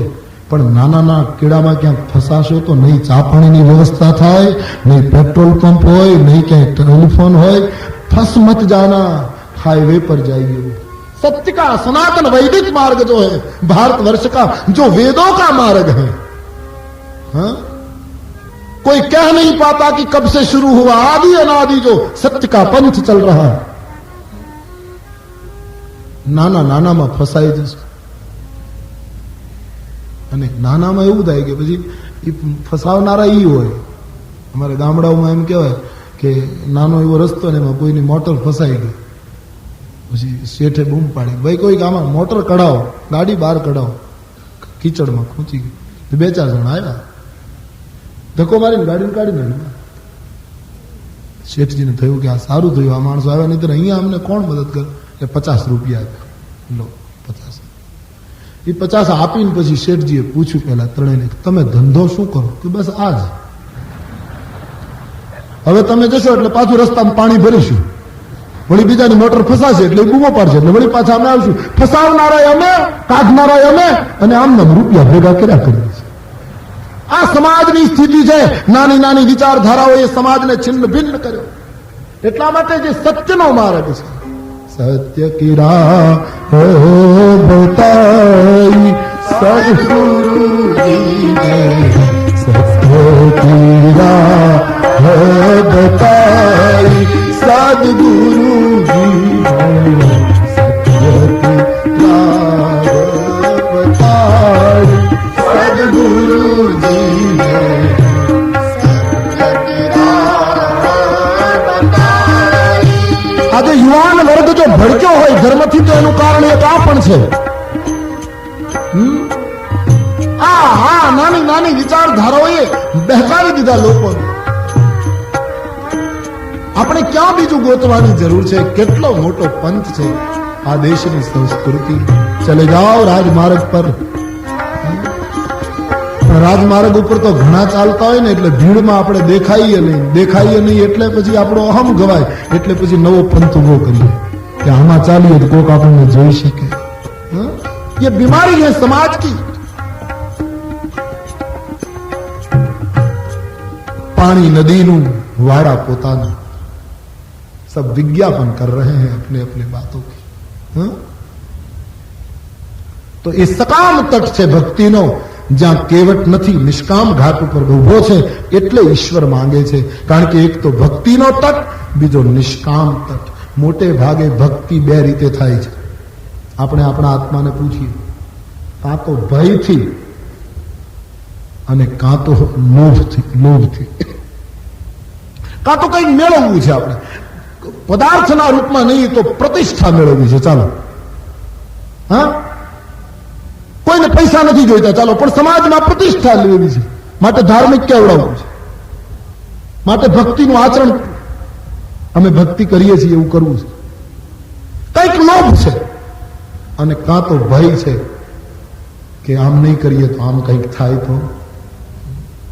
A: પણ નાના કીડામાં ક્યાંક ફસાશો તો નહીં ચા પાણીની વ્યવસ્થા થાય, નહીં પેટ્રોલ પંપ હોય, નહીં ક્યાંય ટેલિફોન હોય. फंस मत जाना, हाईवे पर जाइए. सत्य का सनातन वैदिक मार्ग जो है भारतवर्ष का, जो वेदों का मार्ग है, हाँ? कोई कह नहीं पाता कि कब से शुरू हुआ. आदि अनादि जो सत्य का पंथ चल रहा है, નાના નાનામાં ફસાઈ જશે. અને નાનામાં એવું થાય કે પછી એ ફસાવનારા ઈ હોય. અમારે ગામડાઓમાં એમ કહેવાય કે નાનો એવો રસ્તો ને એમાં કોઈની મોટર ફસાઈ ગઈ, પછી શેઠે બૂમ પાડી, ભાઈ કોઈ આમાં મોટર કઢાવો, ગાડી બહાર કઢાવો. કીચડમાં ખૂંચી ગઈ. 2-4 જણા આવ્યા, ધક્કો મારીને ગાડીને કાઢી નાખી. શેઠજીને થયું કે આ સારું થયું, આ માણસો આવ્યા, નહીં તો અહીંયા અમને કોણ મદદ કરે. એટલે 50 રૂપિયા આપ્યા. લો 50. એ 50 આપીને પછી શેઠજીએ પૂછ્યું પેલા ત્રણેયને, તમે ધંધો શું કરો? કે બસ આ જ. હવે તમે જશો એટલે પાછું રસ્તામાં પાણી ભરીશું, વળી બીજાની મોટર ફસાશે એટલે બૂમો પાડશે, એટલે વળી પાછા અમે આવશું. ફસાવનારા અમે, કાઢનારા અમે, અને આમના રૂપિયા ભેગા કર્યા કરીએ છીએ. આ સમાજની સ્થિતિ છે. નાની નાની વિચારધારાઓ એ સમાજને છિન્ન ભિન્ન કર્યો. એટલા માટે જે સત્યનો માર્ગ છે, सत्य की राह बताई सद्गुरु जी ने, सत्य की राह बताई सद्गुरु जी ने, सत्य की राह बताई सद्गुरु जी ने. આજે યુવાન વર્ગ જો ભડક્યો હોય ધર્મથી, તો એનું કારણ એક આ પણ છે. આ નાની નાની વિચારધારાઓએ બહેકાવી દીધા લોકોને. આપણે ક્યાં બીજું ગોતવાની જરૂર છે? કેટલો મોટો પંથ છે આ દેશની સંસ્કૃતિ. ચલે જાઓ રાજમાર્ગ પર. રાજમાર્ગ ઉપર તો ઘણા ચાલતા હોય ને, એટલે ભીડમાં આપણે દેખાઈએ નહીં એટલે પછી આપણો અહમ ગવાય. એટલે પછી નવો પંથ ઉભો કરીએ કે આમાં ચાલીએ તો કોક આપણને જોઈ શકે. ये बीमारी है समाज की. पानी नदीનું વાડા પોતાના, सब विज्ञापन कर रहे हैं अपने अपने बातों की. तो એ સકામ તટ છે ભક્તિનો, જ્યાં કેવટ નથી, નિષ્કામ ઘાટ ઉપર ઉભો છે. એટલે ઈશ્વર માંગે છે. કારણ કે એક તો ભક્તિનો તટ, બીજો નિષ્કામ તટ. મોટે ભાગે ભક્તિ 2 રીતે થાય છે. આપણે આપણા આત્માને પૂછીએ, કાં તો ભયથી અને કાં તો લોભથી, કાં તો કંઈક મેળવવું છે આપણે પદાર્થના રૂપમાં, નહીં તો પ્રતિષ્ઠા મેળવવી છે. ચાલો, હા, કોઈને પૈસા નથી જોઈતા, ચાલો, પણ સમાજમાં પ્રતિષ્ઠા લેવી છે, માટે ધાર્મિક કેવડાવવું છે, માટે ભક્તિનું આચરણ, અમે ભક્તિ કરીએ છીએ એવું કરવું છે. કંઈક લોભ છે, અને કાં તો ભય છે કે આમ નહીં કરીએ તો આમ કંઈક થાય તો.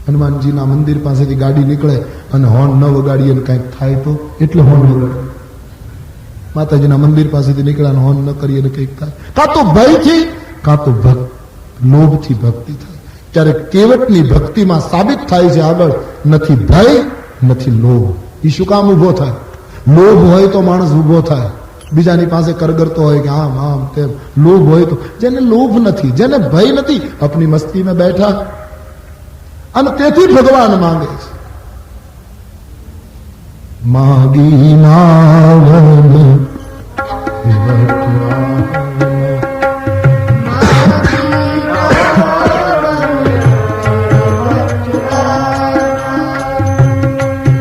A: હનુમાનજીના મંદિર પાસેથી ગાડી નીકળે અને હોર્ન ન વગાડીએ અને કંઈક થાય તો એટલે હોર્ન વગાડે. માતાજીના મંદિર પાસેથી નીકળે અને હોર્ન ન કરીએ અને કંઈક થાય. કાં તો ભયથી, કાં તો લોભથી ભક્તિ થાય. ત્યારે કેવટની ભક્તિમાં સાબિત થાય છે આગળ નથી ભય નથી લોભ. એ શું કામ ઉભો થાય? લોભ હોય તો માણસ ઉભો થાય, બીજાની પાસે કરગરતો હોય કે આમ આમ તેમ. લોભ હોય તો, જેને લોભ નથી, જેને ભય નથી, આપની મસ્તીમાં બેઠા. અને તેથી ભગવાન માંગે છે માગી નાવન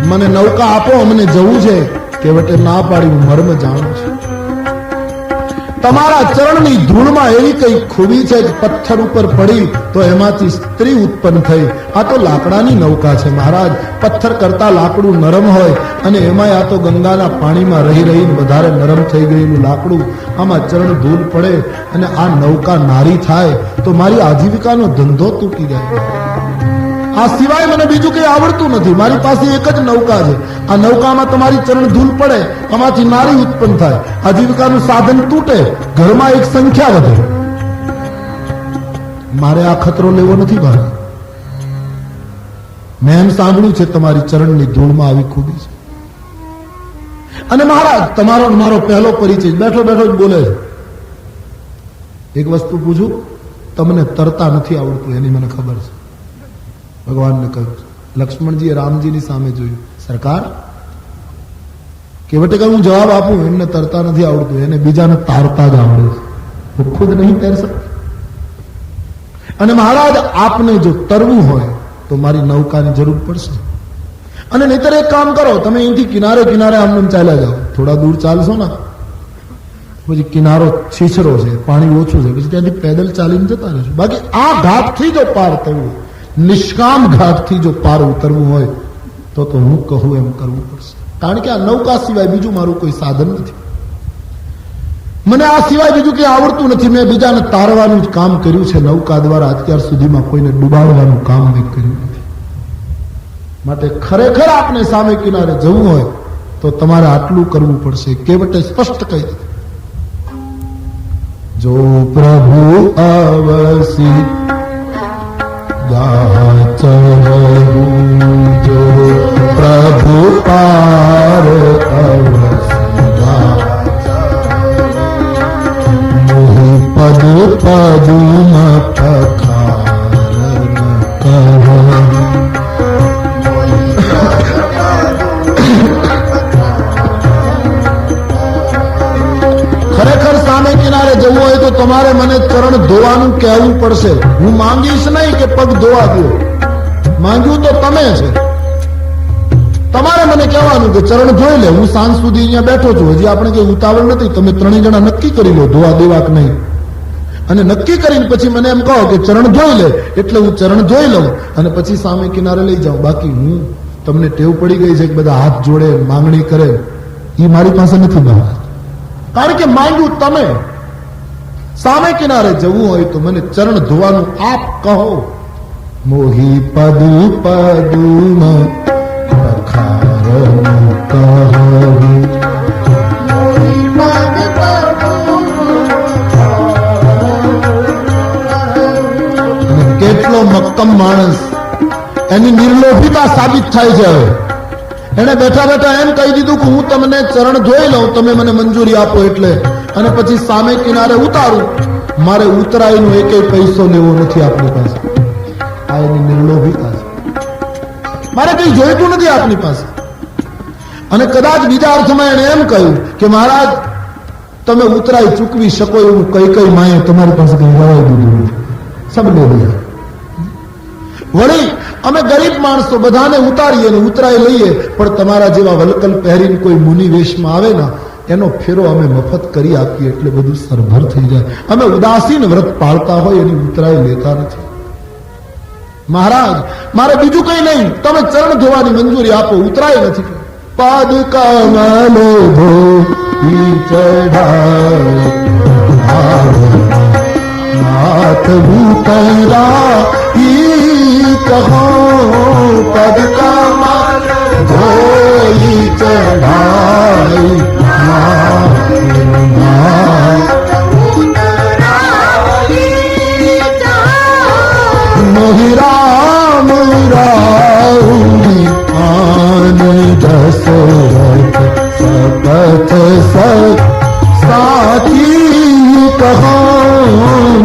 A: મને નૌકા આપો, અમને જવું છે. કેવટે ના પાડી, હું મર્મ જાણું છું. તમારા ચરણની ધૂળમાં એવી કઈ ખૂબી છે કે પથ્થર ઉપર પડી તો એમાંથી સ્ત્રી ઉત્પન્ન થઈ. આ તો લાકડાની નૌકા છે મહારાજ. પથ્થર કરતા લાકડું નરમ હોય અને એમાંય આ તો ગંગાના પાણીમાં રહી રહીને વધારે નરમ થઈ ગયેલું લાકડું. આમાં ચરણ ધૂળ પડે અને આ નૌકા નારી થાય તો મારી આજીવિકાનો ધંધો તૂટી જાય. આ સિવાય મને બીજું કઈ આવડતું નથી. મારી પાસે એક જ નૌકા છે. આ નૌકામાં તમારી ચરણ ધૂળ પડે, આમાંથી નારી ઉત્પન્ન થાય, આજીવિકાનું સાધન તૂટે, ઘરમાં એક સંખ્યા વધે. મારે આ ખતરો લેવો નથી ભાઈ. મેં એમ સાંભળ્યું છે તમારી ચરણની ધૂળમાં આવી ખૂબી છે. અને મહારાજ તમારો મારો પહેલો પરિચય બેઠો બેઠો જ બોલે છે. એક વસ્તુ પૂછું, તમને તરતા નથી આવડતું એની મને ખબર છે. ભગવાનને કહ્યું. લક્ષ્મણજીએ રામજીની સામે જોયું. સરકાર, કેવટે કહ્યું જવાબ આપું, એમને તરતા નથી આવડતું, એને બીજાને તારતા જ આવડે છે, ખુદ નહીં તરી શકે. અને મહારાજ આપને જો તરવું હોય તો મારી નૌકાની જરૂર પડશે. અને નહીતર એક કામ કરો, તમે અહીંથી કિનારે કિનારે આમ ચાલ્યા જાઓ. થોડા દૂર ચાલશો ને પછી કિનારો છીછરો છે, પાણી ઓછું છે, પછી ત્યાંથી પેદલ ચાલીને જતા રહેશો. બાકી આ ઘાટથી જો પાર થવું, નિષ્કામ ઘાટથી જો પાર ઉતરવું હોય તો હું કહું એમ કરવું પડશે. કારણ કે આ નૌકા સિવાય બીજું મારું કોઈ સાધન નથી. મને આ સિવાય બીજું કઈ આવડતું નથી. મેં બીજાને તારવાનું જ કામ કર્યું છે નૌકા દ્વારા. અત્યાર સુધીમાં કોઈને ડૂબાડવાનું કામ મેં કર્યું નથી. માટે ખરેખર આપને સામે કિનારે જવું હોય તો તમારે આટલું કરવું પડશે. કેવટે સ્પષ્ટ કહી દીધું, જો પ્રભુ અવસી જો પ્રભુ પાર પદ પદુમ ખરેખર સામે કિનારે જવું હોય તો તમારે મને ચરણ ધોવાનું કહેવું પડશે. હું માંગીશ નહીં કે પગ ધોવા દો. માંગ્યું તો તમે છે. તમારે મને કહેવાનું કે ચરણ ધોઈ લે. હું સાંજ સુધી અહીંયા બેઠો છું, હજી આપણે કઈ ઉતાવળ નથી. તમે ત્રણેય જણા નક્કી કરી લો ધોવા દેવા કે નહીં. અને નક્કી કરીને પછી મને એમ કહો કે ચરણ ધોઈ લે, એટલે હું ચરણ ધોઈ લઉં અને પછી સામે કિનારે લઈ જાઉં. બાકી હું તમને ટેવ પડી ગઈ છે કે બધા હાથ જોડે માંગણી કરે, એ મારી પાસે નથી બહાર. કારણ કે માંગ્યું તમે. સામે કિનારે જવું હોય તો મને ચરણ ધોવાનું આપ કહો. મોહી પદુ પદુમ કેટલો મક્કમ માણસ, એની નિર્લોભિતા સાબિત થાય છે. હવે એને બેઠા બેઠા એમ કહી દીધું કે હું તમને ચરણ જોઈ લઉં, તમે મને મંજૂરી આપો એટલે. અને પછી સામે કિનારે ઉતારું. મારે ઉતરાઈનો એકેય પૈસો લેવો નથી આપની પાસે. આ એની નિર્લોભિતા છે. મારે કઈ જોઈતું નથી આપની પાસે. અને કદાચ બીજા અર્થમાં એને એમ કહ્યું કે મહારાજ તમે ઉતરાઈ ચૂકવી શકો એવું કઈ કઈ માએ તમારી પાસે કઈ રવાઈ દીધું, સબ લે લીધા. વળી અમે ગરીબ માણસો બધાને ઉતારીએ ને ઉતરાઈ લઈએ, પણ તમારા જેવા વલકલ પહેરીને કોઈ મુનિ વેશમાં આવે ને એનો ફેરો અમે મફત કરી આપીએ એટલે બધું સરભર થઈ જાય. અમે ઉદાસીન વ્રત પાળતા હોય એની ઉતરાઈ લેતા નથી. મહારાજ મારે બીજું કઈ નહીં, તમે ચરણ ધોવાની મંજૂરી આપો, ઉતરાય નથી. પદ કમલો ધો ચઢાય नाथ उतरा ई कहो पद का माल धोई चढ़ाई मोहि राम राउरी आन दशरथ सपथ साथी कहो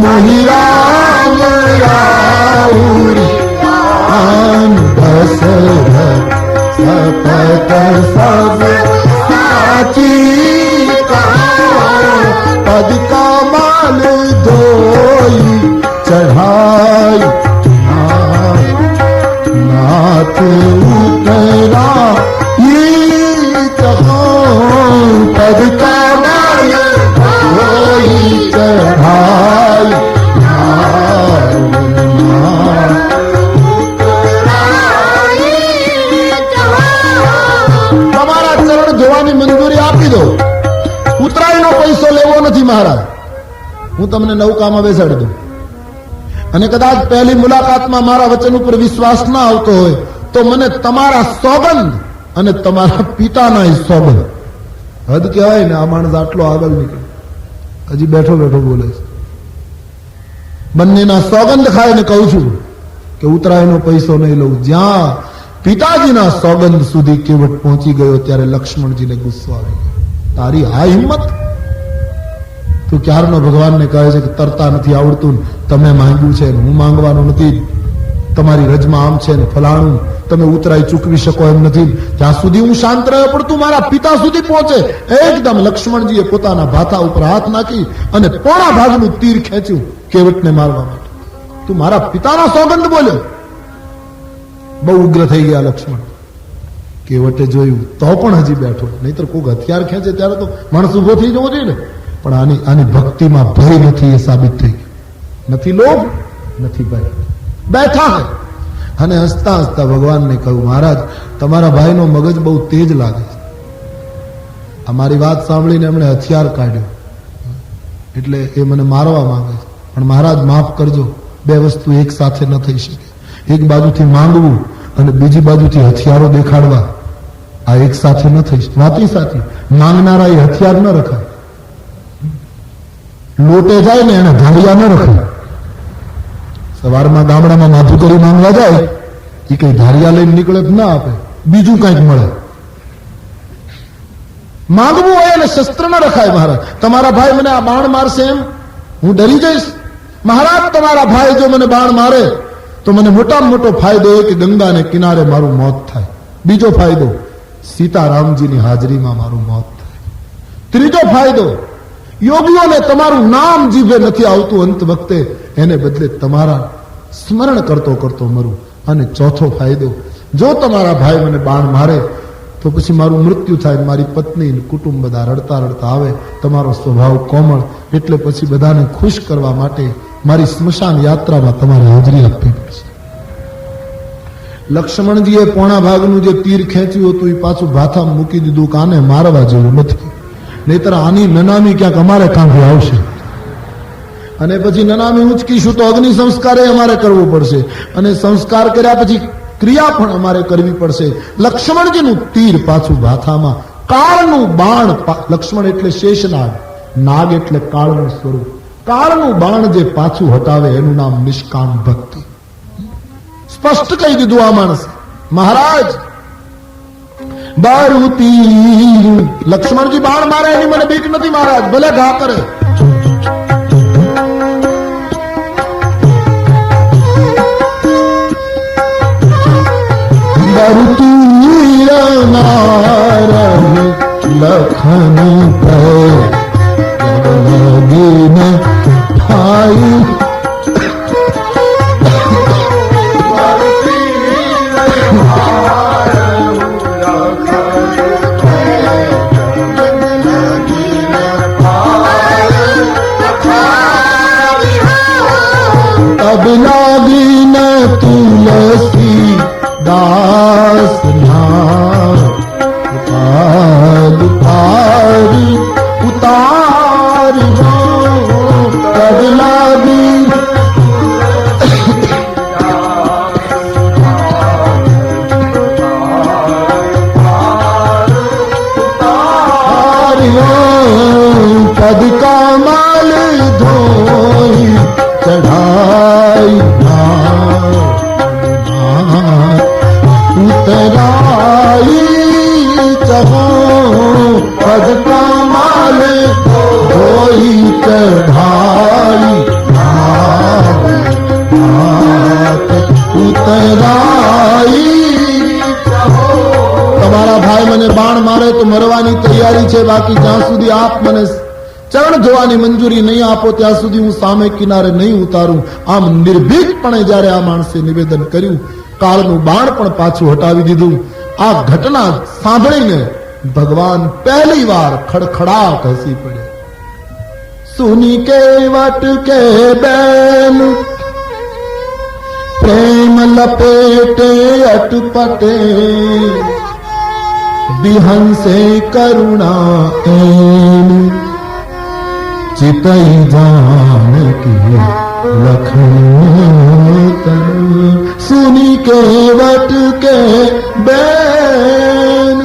A: मोहि राम राउरी आन दशरथ सपथ सब साथी कहो पद का माल धोई चढ़ाई नाथ उतरा ये कहो पद का माल धोई चढ़ाई તમારા ચરણ જોવાની મંજૂરી આપી દો. ઉતરાયનો પૈસો લેવો નથી મહારાજ, હું તમને નૌકામાં બેસાડી દઉં. અને કદાચ પહેલી મુલાકાતમાં મારા વચન ઉપર વિશ્વાસ ના આવતો હોય તો મને તમારા સોગંદ અને તમારા પિતાના સોગંદ. હદ કહેવાય ને, આ માણસ આટલો આગળ નીકળે, હજી બેઠો બેઠો બોલે છે. બંનેના સોગંદ ખાઈને કહું છું કે ઉતરાયનો પૈસો નહીં લઉં. જ્યાં પિતાજીના સોગંદ સુધી કેવટ પહોંચી ગયો ત્યારે લક્ષ્મણજીને ગુસ્સો આવી ગયો. તારી આ હિંમત! તું ક્યારનો ભગવાનને કહે છે કે તરતા નથી આવડતું, તમે માંગ્યું છે, હું માંગવાનો નથી, તમારી રજમાં આમ છે ને ફલાણું, તમે ઉતરાઈ ચૂકવી શકો એમ નથી. ત્યાં સુધી હું શાંત રહ્યો, પણ તું મારા પિતા સુધી પહોંચે. એકદમ લક્ષ્મણજીએ પોતાના ભાથા ઉપર હાથ નાખી અને પોણા ભાગનું તીર ખેંચ્યું કેવટને મારવા માટે. તું મારા પિતાના સોગંદ બોલ્યો. બહુ ઉગ્ર થઈ ગયા લક્ષ્મણ. કેવટે જોયું તો પણ હજી બેઠો, નહીતર કોઈક હથિયાર ખેંચે ત્યારે તો માણસ ઉભો થઈ જવો જોઈએ ને. પણ આની ભક્તિમાં ભય નથી, એ સાબિત થઈ ગયું. નથી લોભ, નથી ભય, બેઠા હે. અને હસતા હસતા ભગવાનને કહ્યું, મહારાજ તમારા ભાઈનો મગજ બહુ તેજ લાગે છે. અમારી વાત સાંભળીને એમણે હથિયાર કાઢ્યો, એટલે એ મને મારવા માંગે છે. પણ મહારાજ માફ કરજો, બે વસ્તુ એક સાથે ન થઈ શકે. એક બાજુથી માંગવું અને બીજી બાજુથી હથિયારો દેખાડવા, આ એક સાથે ન થઈ શકે. વાતી સાચી, માંગનારા એ હથિયાર ન રખાય. લોટે જાય ને એને ધારિયા ન રખાય. સવારમાં ગામડામાં માથું કરી માંગવા જાય, એ કઈ ધારિયા લઈને નીકળે ના આપે, બીજું કઈક મળે. માંગવું હોય અને શસ્ત્ર ન રખાય. મહારાજ તમારા ભાઈ મને આ બાણ મારશે એમ હું ડરી જઈશ? મહારાજ તમારા ભાઈ જો મને બાણ મારે તો મને મોટામાં મોટો ફાયદો એ કે ગંગાને કિનારે મારું મોત થાય. બીજો ફાયદો, સીતારામજીની હાજરીમાં મારું મોત થાય. ત્રીજો ફાયદો, યોગીઓને તમારું નામ જીભે નથી આવતું અંત વખતે, એને બદલે તમારા સ્મરણ કરતો કરતો મરું. અને ચોથો ફાયદો, જો તમારા ભાઈ મને બાણ મારે તો પછી મારું મૃત્યુ થાય, મારી પત્ની કુટુંબ બધા રડતા રડતા આવે. તમારો સ્વભાવ કોમળ, એટલે પછી બધાને ખુશ કરવા માટે મારી સ્મશાન યાત્રામાં તમારે હાજરી આપવી પડશે. લક્ષ્મણજીએ પોણા ભાગનું જે તીર ખેંચ્યું હતું એ પાછું ભાથામાં મૂકી દીધું કે આને મારવા જેવું નથી, નહીતર આની નનામી ક્યાંક અમારે કાંઠે આવશે. અને પછી નનામી ઉંચકીશું તો અગ્નિ સંસ્કાર અમારે કરવો પડશે, અને સંસ્કાર કર્યા પછી ક્રિયા પણ અમારે કરવી પડશે. લક્ષ્મણજીનું તીર પાછું ભાથામાં, કાળનું બાણ. લક્ષ્મણ એટલે શેષનાગ, નાગ એટલે કાળનું સ્વરૂપ. કાળનું બાણ જે પાછું હટાવે એનું નામ નિષ્કામ ભક્તિ. સ્પષ્ટ કહી દીધું આ માણસ. મહારાજ બારું તીર, લક્ષ્મણજી બાણ મારે એની મને બીક નથી મહારાજ, ભલે ઘા કરે. બારું તીર લખન લગીન ભાઈ तब लागी न तुलसी दास उतार तब लागी पद कमल धोई चढ़ाई उतराई चहो पद कमल धोई चढ़ाई उतराई। તમારા ભાઈ મને બાણ મારે તો મરવાની તૈયારી છે, બાકી જ્યાં સુધી આપ મને ચરણ જોવાની મંજૂરી નહીં આપો ત્યાં સુધી હું સામે કિનારે નહીં ઉતારું. આમ નિર્ભીકપણે જ્યારે આ માણસે નિવેદન કર્યું, કાળનું બાણ પણ પાછું હટાવી દીધું. આ ઘટના સાંભળીને ભગવાન પહેલી વાર ખડખડાટ હસી પડ્યા. સુની કે વટ કે બેન પ્રેમ લપેટે અટપટે વિહંસે કરુણા એન ચિતઈ જાનકી લખન સુની કેવટ કે બેન.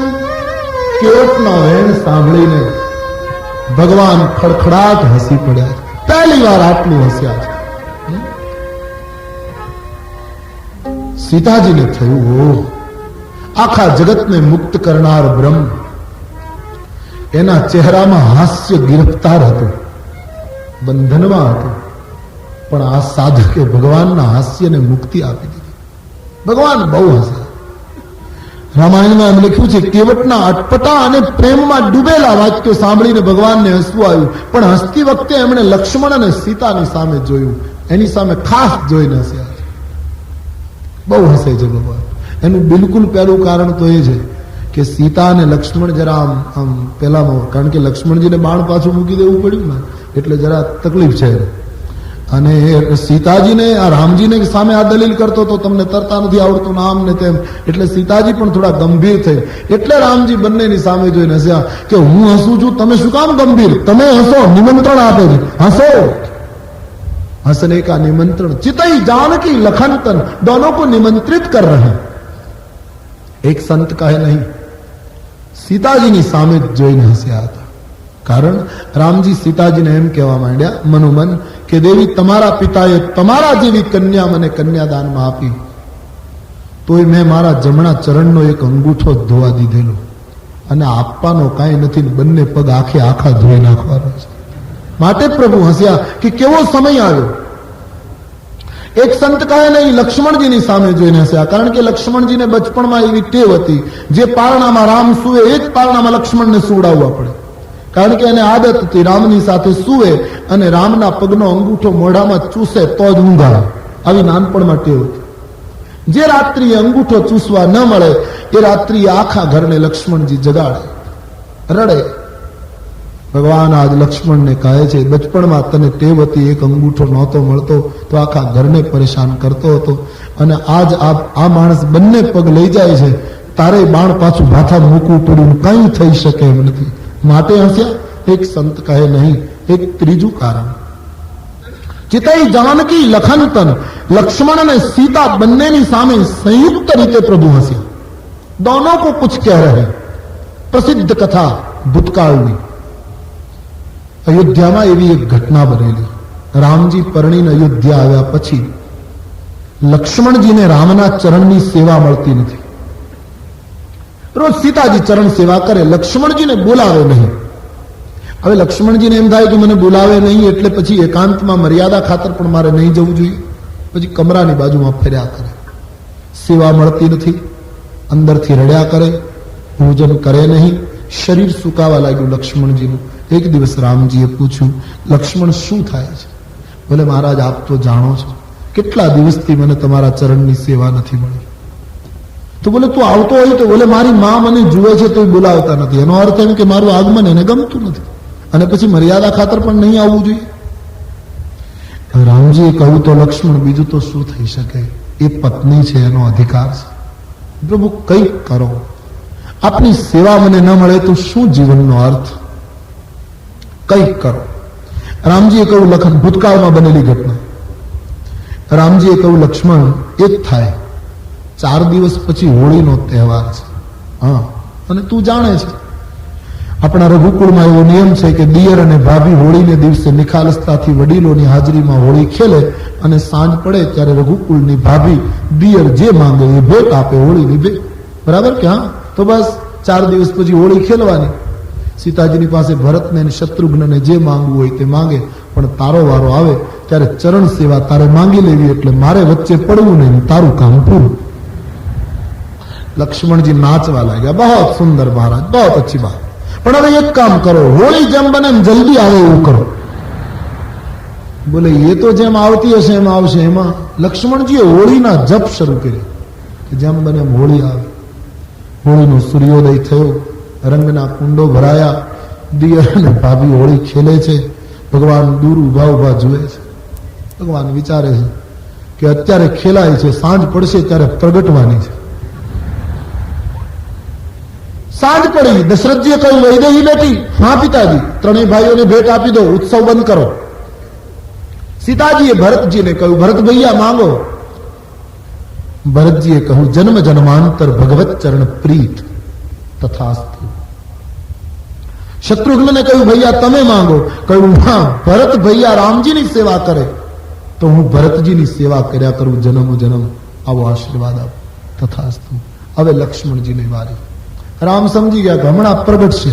A: કેવટનો વેણ સાંભળીને ભગવાન ખડખડાટ હસી પડ્યા. પહેલી વાર આટલું હસ્યા છે. સીતાજીને થયું, ઓહ, આખા જગતને મુક્ત કરનાર બ્રહ્મ, એના ચહેરામાં હાસ્ય ગિરફ્તાર હતું, બંધનમાં હતું, પણ આ સાધકે ભગવાનના હાસ્યને મુક્તિ આપી દીધી. ભગવાન બહુ હસે. રામાયણમાં એમ લખ્યું છે, કેવટના અટપટા અને પ્રેમમાં ડૂબેલા વાક્યો સાંભળીને ભગવાનને હસવું આવ્યું, પણ હસતી વખતે એમણે લક્ષ્મણ અને સીતાની સામે જોયું, એની સામે ખાસ જોઈને હસ્યા. બહુ હસે છે ભગવાન. એનું બિલકુલ પહેલું કારણ તો એ છે કે સીતા અને લક્ષ્મણ જરા આમ પેલામાં, કારણ કે લક્ષ્મણજીને બાણ પાછું મૂકી દેવું પડ્યું ને, એટલે જરા તકલીફ છે. અને સીતાજીને આ રામજીને સામે આ દલીલ કરતો તો તમને તરતા નથી આવડતું નામ ને તેમ, એટલે સીતાજી પણ થોડા ગંભીર થઈ. એટલે રામજી બંનેની સામે જોઈને હસ્યા કે હું હસું છું, તમે શું કામ ગંભીર? તમે હસો, નિમંત્રણ આપે છે, હસો. हंसने का निमंत्रण चितई जानकी लखन तन दोनों को निमंत्रित कर रहे हैं. एक संत કહે નહીં, સીતાજીની સામે જોઈને હસ્યા હતા. કારણ રામજી સીતાજીને એમ કહેવા માંડ્યા મનોમન કે દેવી, તમારા પિતાએ તમારા જેવી કન્યા મને કન્યાદાનમાં આપી, તોય મેં મારા જમણા ચરણનો એક અંગૂઠો ધોવા દીધેલો, અને આપવાનો કાંઈ નથી, બંને પગ આખે આખા ધોઈ નાખવાનો છે. માટે પ્રભુ હસ્યા કે કેવો સમય આવ્યો. એક સંત કહે નહીં, લક્ષ્મણજીની સામે જોઈને હસ્યા, કારણ કે લક્ષ્મણજીને બચપણમાં એવી ટેવ હતી, જે પારણામાં રામ સુવે એ જ પારણામાં લક્ષ્મણને સુવડાવવા પડે, કારણ કે એને આદત હતી રામની સાથે સુવે અને રામના પગનો અંગૂઠો મોઢામાં ચૂસે તો જ ઊંઘાડે. આવી નાનપણમાં ટેવ હતી. જે રાત્રિએ અંગૂઠો ચૂસવા ન મળે એ રાત્રિએ આખા ઘરને લક્ષ્મણજી જગાડે, રડે. ભગવાન આજ લક્ષ્મણને કહે છે, બચપણમાં તને ટેવ હતી, એક અંગૂઠો નહોતો મળતો તો આખા ઘરને પરેશાન કરતો હતો, અને આજ આ માણસ બંને પગ લઈ જાય છે, તારે બાણ પાછું માથા મૂકવું પડ્યું, કંઈ થઈ શકે એમ નથી. માટે હસ્યા. એક સંત કહે નહીં, એક ત્રીજું કારણ, ચિતઈ જાનકી લખન તન, લક્ષ્મણ અને સીતા બંનેની સામે સંયુક્ત રીતે પ્રભુ હસ્યા. दोनों को कुछ कह रहे. प्रसिद्ध कथा भूतकाळની. અયોધ્યામાં એવી એક ઘટના બનેલી. રામજી પરણીને અયોધ્યા આવ્યા પછી લક્ષ્મણજીને રામના ચરણની સેવા મળતી નથી. રોજ સીતાજી ચરણ સેવા કરે, લક્ષ્મણજીને બોલાવે નહીં. હવે લક્ષ્મણજીને એમ થાય કે મને બોલાવે નહીં એટલે પછી એકાંતમાં મર્યાદા ખાતર પણ મારે નહીં જવું જોઈએ. પછી કમરાની બાજુમાં ફર્યા કરે, સેવા મળતી નથી, અંદરથી રડ્યા કરે, ભોજન કરે નહીં, શરીર સુકાવા લાગ્યું લક્ષ્મણજીનું. એક દિવસ રામજીએ પૂછ્યું, લક્ષ્મણ શું થાય છે? બોલે, મહારાજ આપ તો જાણો છો, કેટલા દિવસથી મને તમારા ચરણની સેવા નથી મળી. તો બોલે, તું આવતો હોય તો? બોલે, મારી મા મને જુએ છે તો બોલાવતા નથી. એનો અર્થ એમ કે મારું આગમન એને ગમતું નથી, અને પછી મર્યાદા ખાતર પણ નહીં આવવું જોઈએ. રામજીએ કહ્યું, તો લક્ષ્મણ બીજું તો શું થઈ શકે? એ પત્ની છે, એનો અધિકાર છે. પ્રભુ કંઈક કરો, આપની સેવા મને ન મળે તો શું જીવનનો અર્થ? કંઈક કરો. રામજીએ કહ્યું, લખન, ભૂતકાળમાં બનેલી ઘટના. રામજીએ કહ્યું, લક્ષ્મણ, એ જ થાય, 4 દિવસ પછી હોળીનો તહેવાર છે. હા, અને તું જાણે છે આપણા રઘુકુળમાં એવો નિયમ છે કે દિયર અને ભાભી હોળીને દિવસે નિખાલસતાથી વડીલોની હાજરીમાં હોળી ખેલે અને સાંજ પડે ત્યારે રઘુકુળની ભાભી દિયર જે માંગે એ ભેટ આપે, હોળીની ભેટ. બરાબર કે હા? તો બસ 4 દિવસ પછી હોળી ખેલવાની. સીતાજીની પાસે ભરતને અને શત્રુઘ્નને જે માંગવું હોય તે માંગે, પણ તારો વારો આવે ત્યારે ચરણ સેવા તારે માંગી લેવી, એટલે મારે વચ્ચે પડવું નહીં, તારું કામ પૂરું. લક્ષ્મણજી નાચવા લાગ્યા, બહુ સુંદર મહારાજ, બહુ અચ્છી બાત. પણ હવે એક કામ કરો, હોળી જેમ બને એમ જલ્દી આવે એવું કરો. બોલે એ તો જેમ આવતી હશે એમ આવશે. એમાં લક્ષ્મણજીએ હોળીના જપ શરૂ કર્યા કે જેમ બને એમ હોળી આવે. હોળીનો સૂર્યોદય થયો, રંગના કુંડો ભરાયા, દિયર અને ભાભી હોળી ખેલે છે. ભગવાન દૂર ઉભા ઉભા જુએ છે. ભગવાન વિચારે છે કે અત્યારે ખેલાય છે, સાંજ પડશે ત્યારે પ્રગટવાની છે. સાંજ પડી, દશરથજીએ કહ્યું વૈદેહી બેટી. હા પિતાજી. ત્રણેય ભાઈઓને ભેટ આપી દો, ઉત્સવ બંધ કરો. સીતાજીએ ભરતજીને કહ્યું ભરત ભૈયા માંગો. ભરતજીએ કહ્યું જન્મ જન્માંતર ભગવત ચરણ પ્રીત તથાસ્તુ. શત્રુઘ્નને કહ્યું ભૈયા તમે માંગો. કહ્યું હા, ભરત ભૈયા રામજીની સેવા કરે તો હું ભરતજીની સેવા કર્યા કરું જન્મો જન્મ. આવો આશીર્વાદ આપો. તથાસ્તુ. હવે લક્ષ્મણજીની વારી. રામ સમજી ગયા કે હમણાં પ્રગટ છે.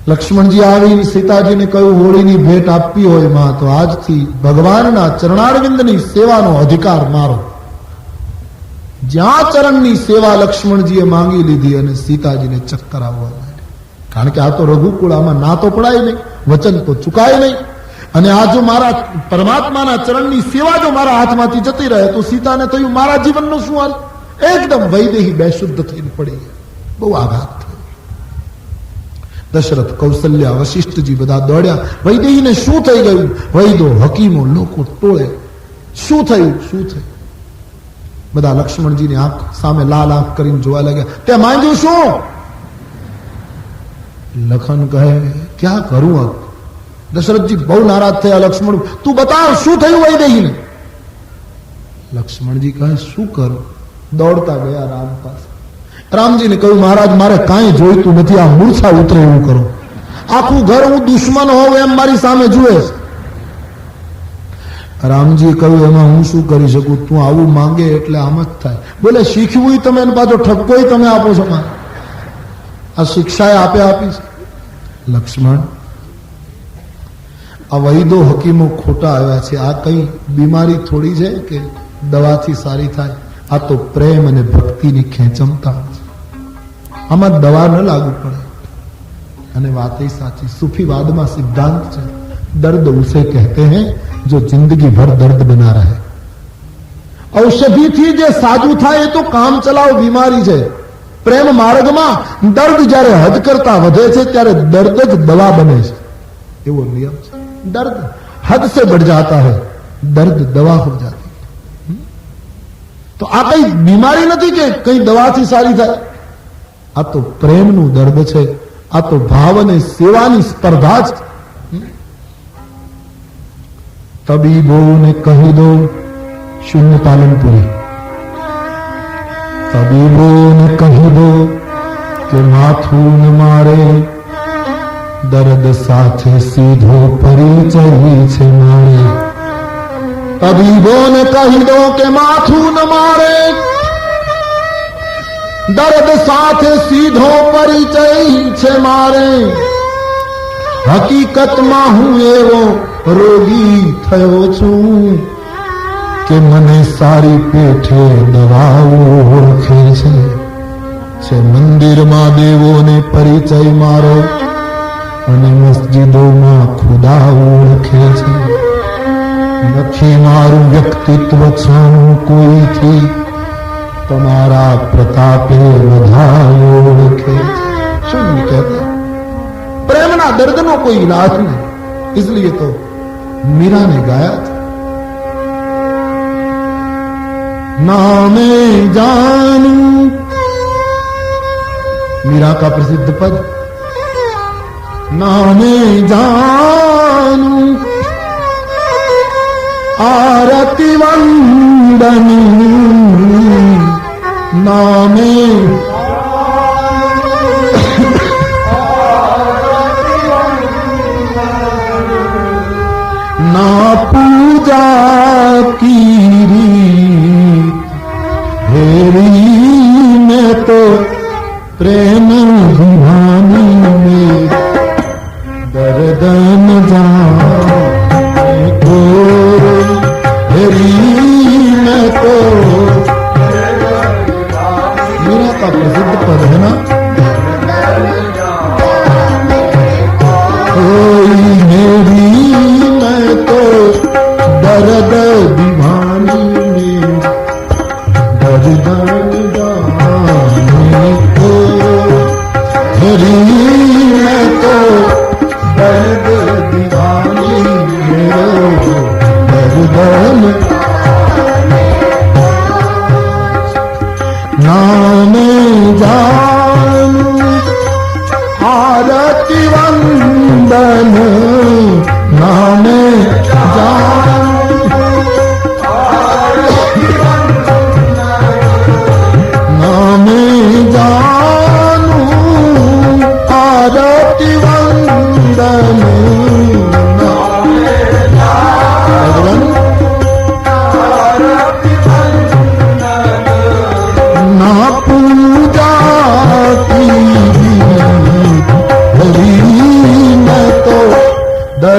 A: લક્ષ્મણજી આવી સીતાજીને કહ્યું હોળીની ભેટ આપવી હોય માં તો આજથી ભગવાનના ચરણારવિંદની સેવાનો અધિકાર મારો. જ્યાં ચરણની સેવા લક્ષ્મણજીએ માંગી લીધી અને સીતાજીને ચક્કર આવવા માંડ્યા. કારણ કે આ તો રઘુકુળ, આમાં ના તો પડાય નહીં, વચન તો ચુકાય નહીં. અને આ જો મારા પરમાત્માના ચરણની સેવા જો મારા હાથમાંથી જતી રહે તો સીતાને થયું મારા જીવનનું શું હાલ. એકદમ વૈદેહી બેશુદ્ધ થઈને પડી ગયા. બહુ આઘાત થયો. દશરથ, કૌશલ્યા, વશિષ્ઠજી બધા દોડ્યા. વૈદેહીને શું થઈ ગયું? વૈદો, હકીમો, લોકો ટોળે. શું થયું? શું થયું? બધા લક્ષ્મણજીની આંખ સામે લાલ આંખ કરીને જોવા લાગ્યા. તે માંગ્યું શું? લખન કહે ક્યાં કરું હવે? દશરથજી બહુ નારાજ થયા. લક્ષ્મણ, તું બતાવ શું થયું વૈદેહીને? લક્ષ્મણજી કહે શું કરું? દોડતા ગયા રામ પાસે. રામજીને કહ્યું મહારાજ મારે કાંઈ જોઈતું નથી, આ મૂર્છા ઉતરે એવું કરો. આખું ઘર હું દુશ્મન હોઉં એમ મારી સામે જુએ છે. રામજી કહ્યું એમાં હું શું કરી શકું? તું આવું માંગે એટલે આમ જ થાય. બોલે શીખવું તમે અને પાછો ઠપકો તમે આપો છો. આ શિક્ષાએ આપે આપી છે. લક્ષ્મણ, આ વૈદો હકીમો ખોટા આવ્યા છે. આ કઈ બીમારી થોડી છે કે દવાથી સારી થાય. આ તો પ્રેમ અને ભક્તિની ખેંચમતા છે. આમાં દવા ન લાગુ પડે. અને વાત એ સાચી. सूफीवाद में सिद्धांत है दर्द उसे कहते हैं जो जिंदगी भर दर्द बना रहे. औषधि थी जे साजू था ये तो काम चलाव बीमारी है. प्रेम मार्ग में दर्द जયારે हद करता વધે છે ત્યારે दर्द ज दवा बने છે. એવો નિયમ છે. दर्द हद से बढ़ जाता है, दर्द दवा हो जाती है. तो आ कई बीमारी नहीं कि कई दवा थी सारी થાય. आ तो प्रेमનું दर्द છે. आ तो भाव ने सेवानी स्पर्धा છે. तबीबों ने कही दो शून्य पालनपुरी. तबीबों ने कही दो कि माथू न मारे दर्द साथे सीधो परिचय छे मारे. तबीबों ने कही दो कि माथू न मारे दर्द साथे सीधो परिचय छे मारे. हकीकत में हूँ एवो रोगी थयो छूं કે મને સારી પેઠે દવાઓ ઓળખે છે. મંદિરમાં દેવોને પરિચય મારો અને મસ્જિદોમાં ખુદા ઓળખે છે. નથી મારું વ્યક્તિત્વ છાણું કોઈથી, તમારા પ્રતાપે બધા ઓળખે છે. શું કહેતા? પ્રેમના દર્દનો કોઈ इलाज नहीं. इसलिए तो मीरा ने गाया था नामे जानू. मीरा का प्रसिद्ध पद नामे जानू आरती वंदनी नामे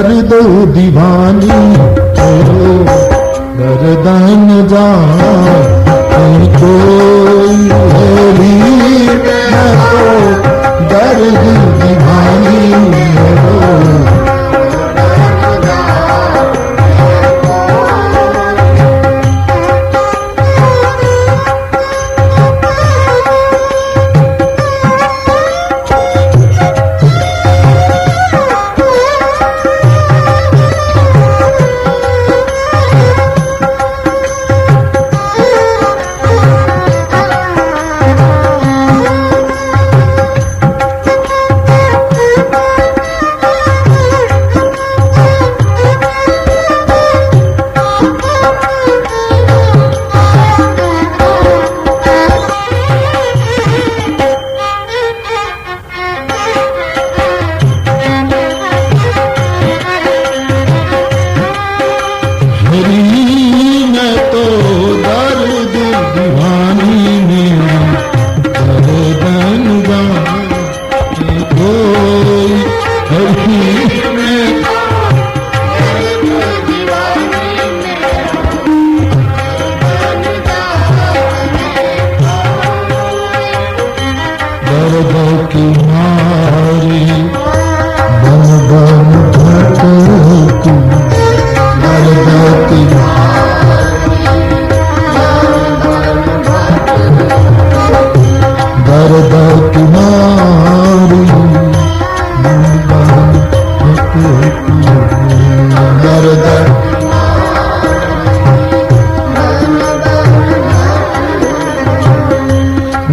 A: दर्द दीवानी हो गर्दन जा कोई होली मैं तो दर्द दीवानी हो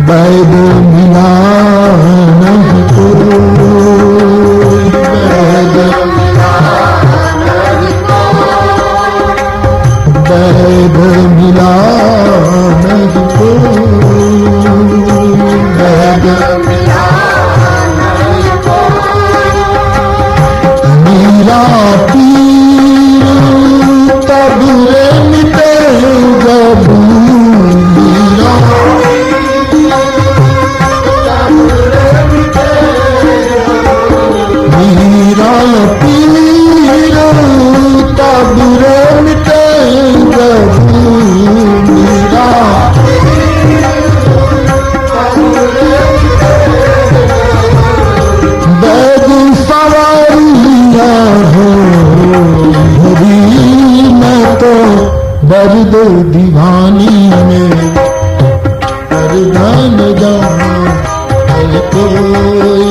A: बैद मिला नहीं कोई बैद मिला नहीं कोई बैद मेरा पीर तब मिटे जब मेरा पीर तब मिटे जब मेरा बैद सवारिया हो मैं तो दर्द दीवानी में गर्दन जाए कोई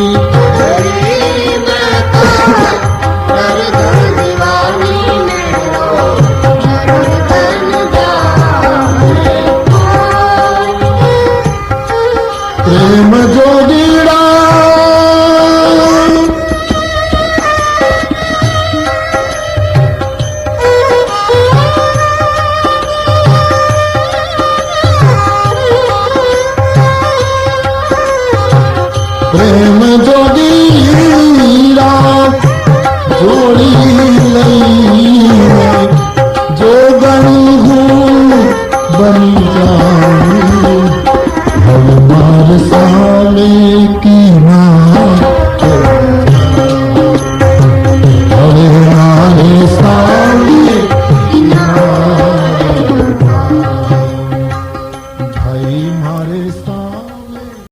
A: प्रेम जोगीड़ा प्रेम जोगीड़ा जोड़ी लई जो गणी हूँ बनी जा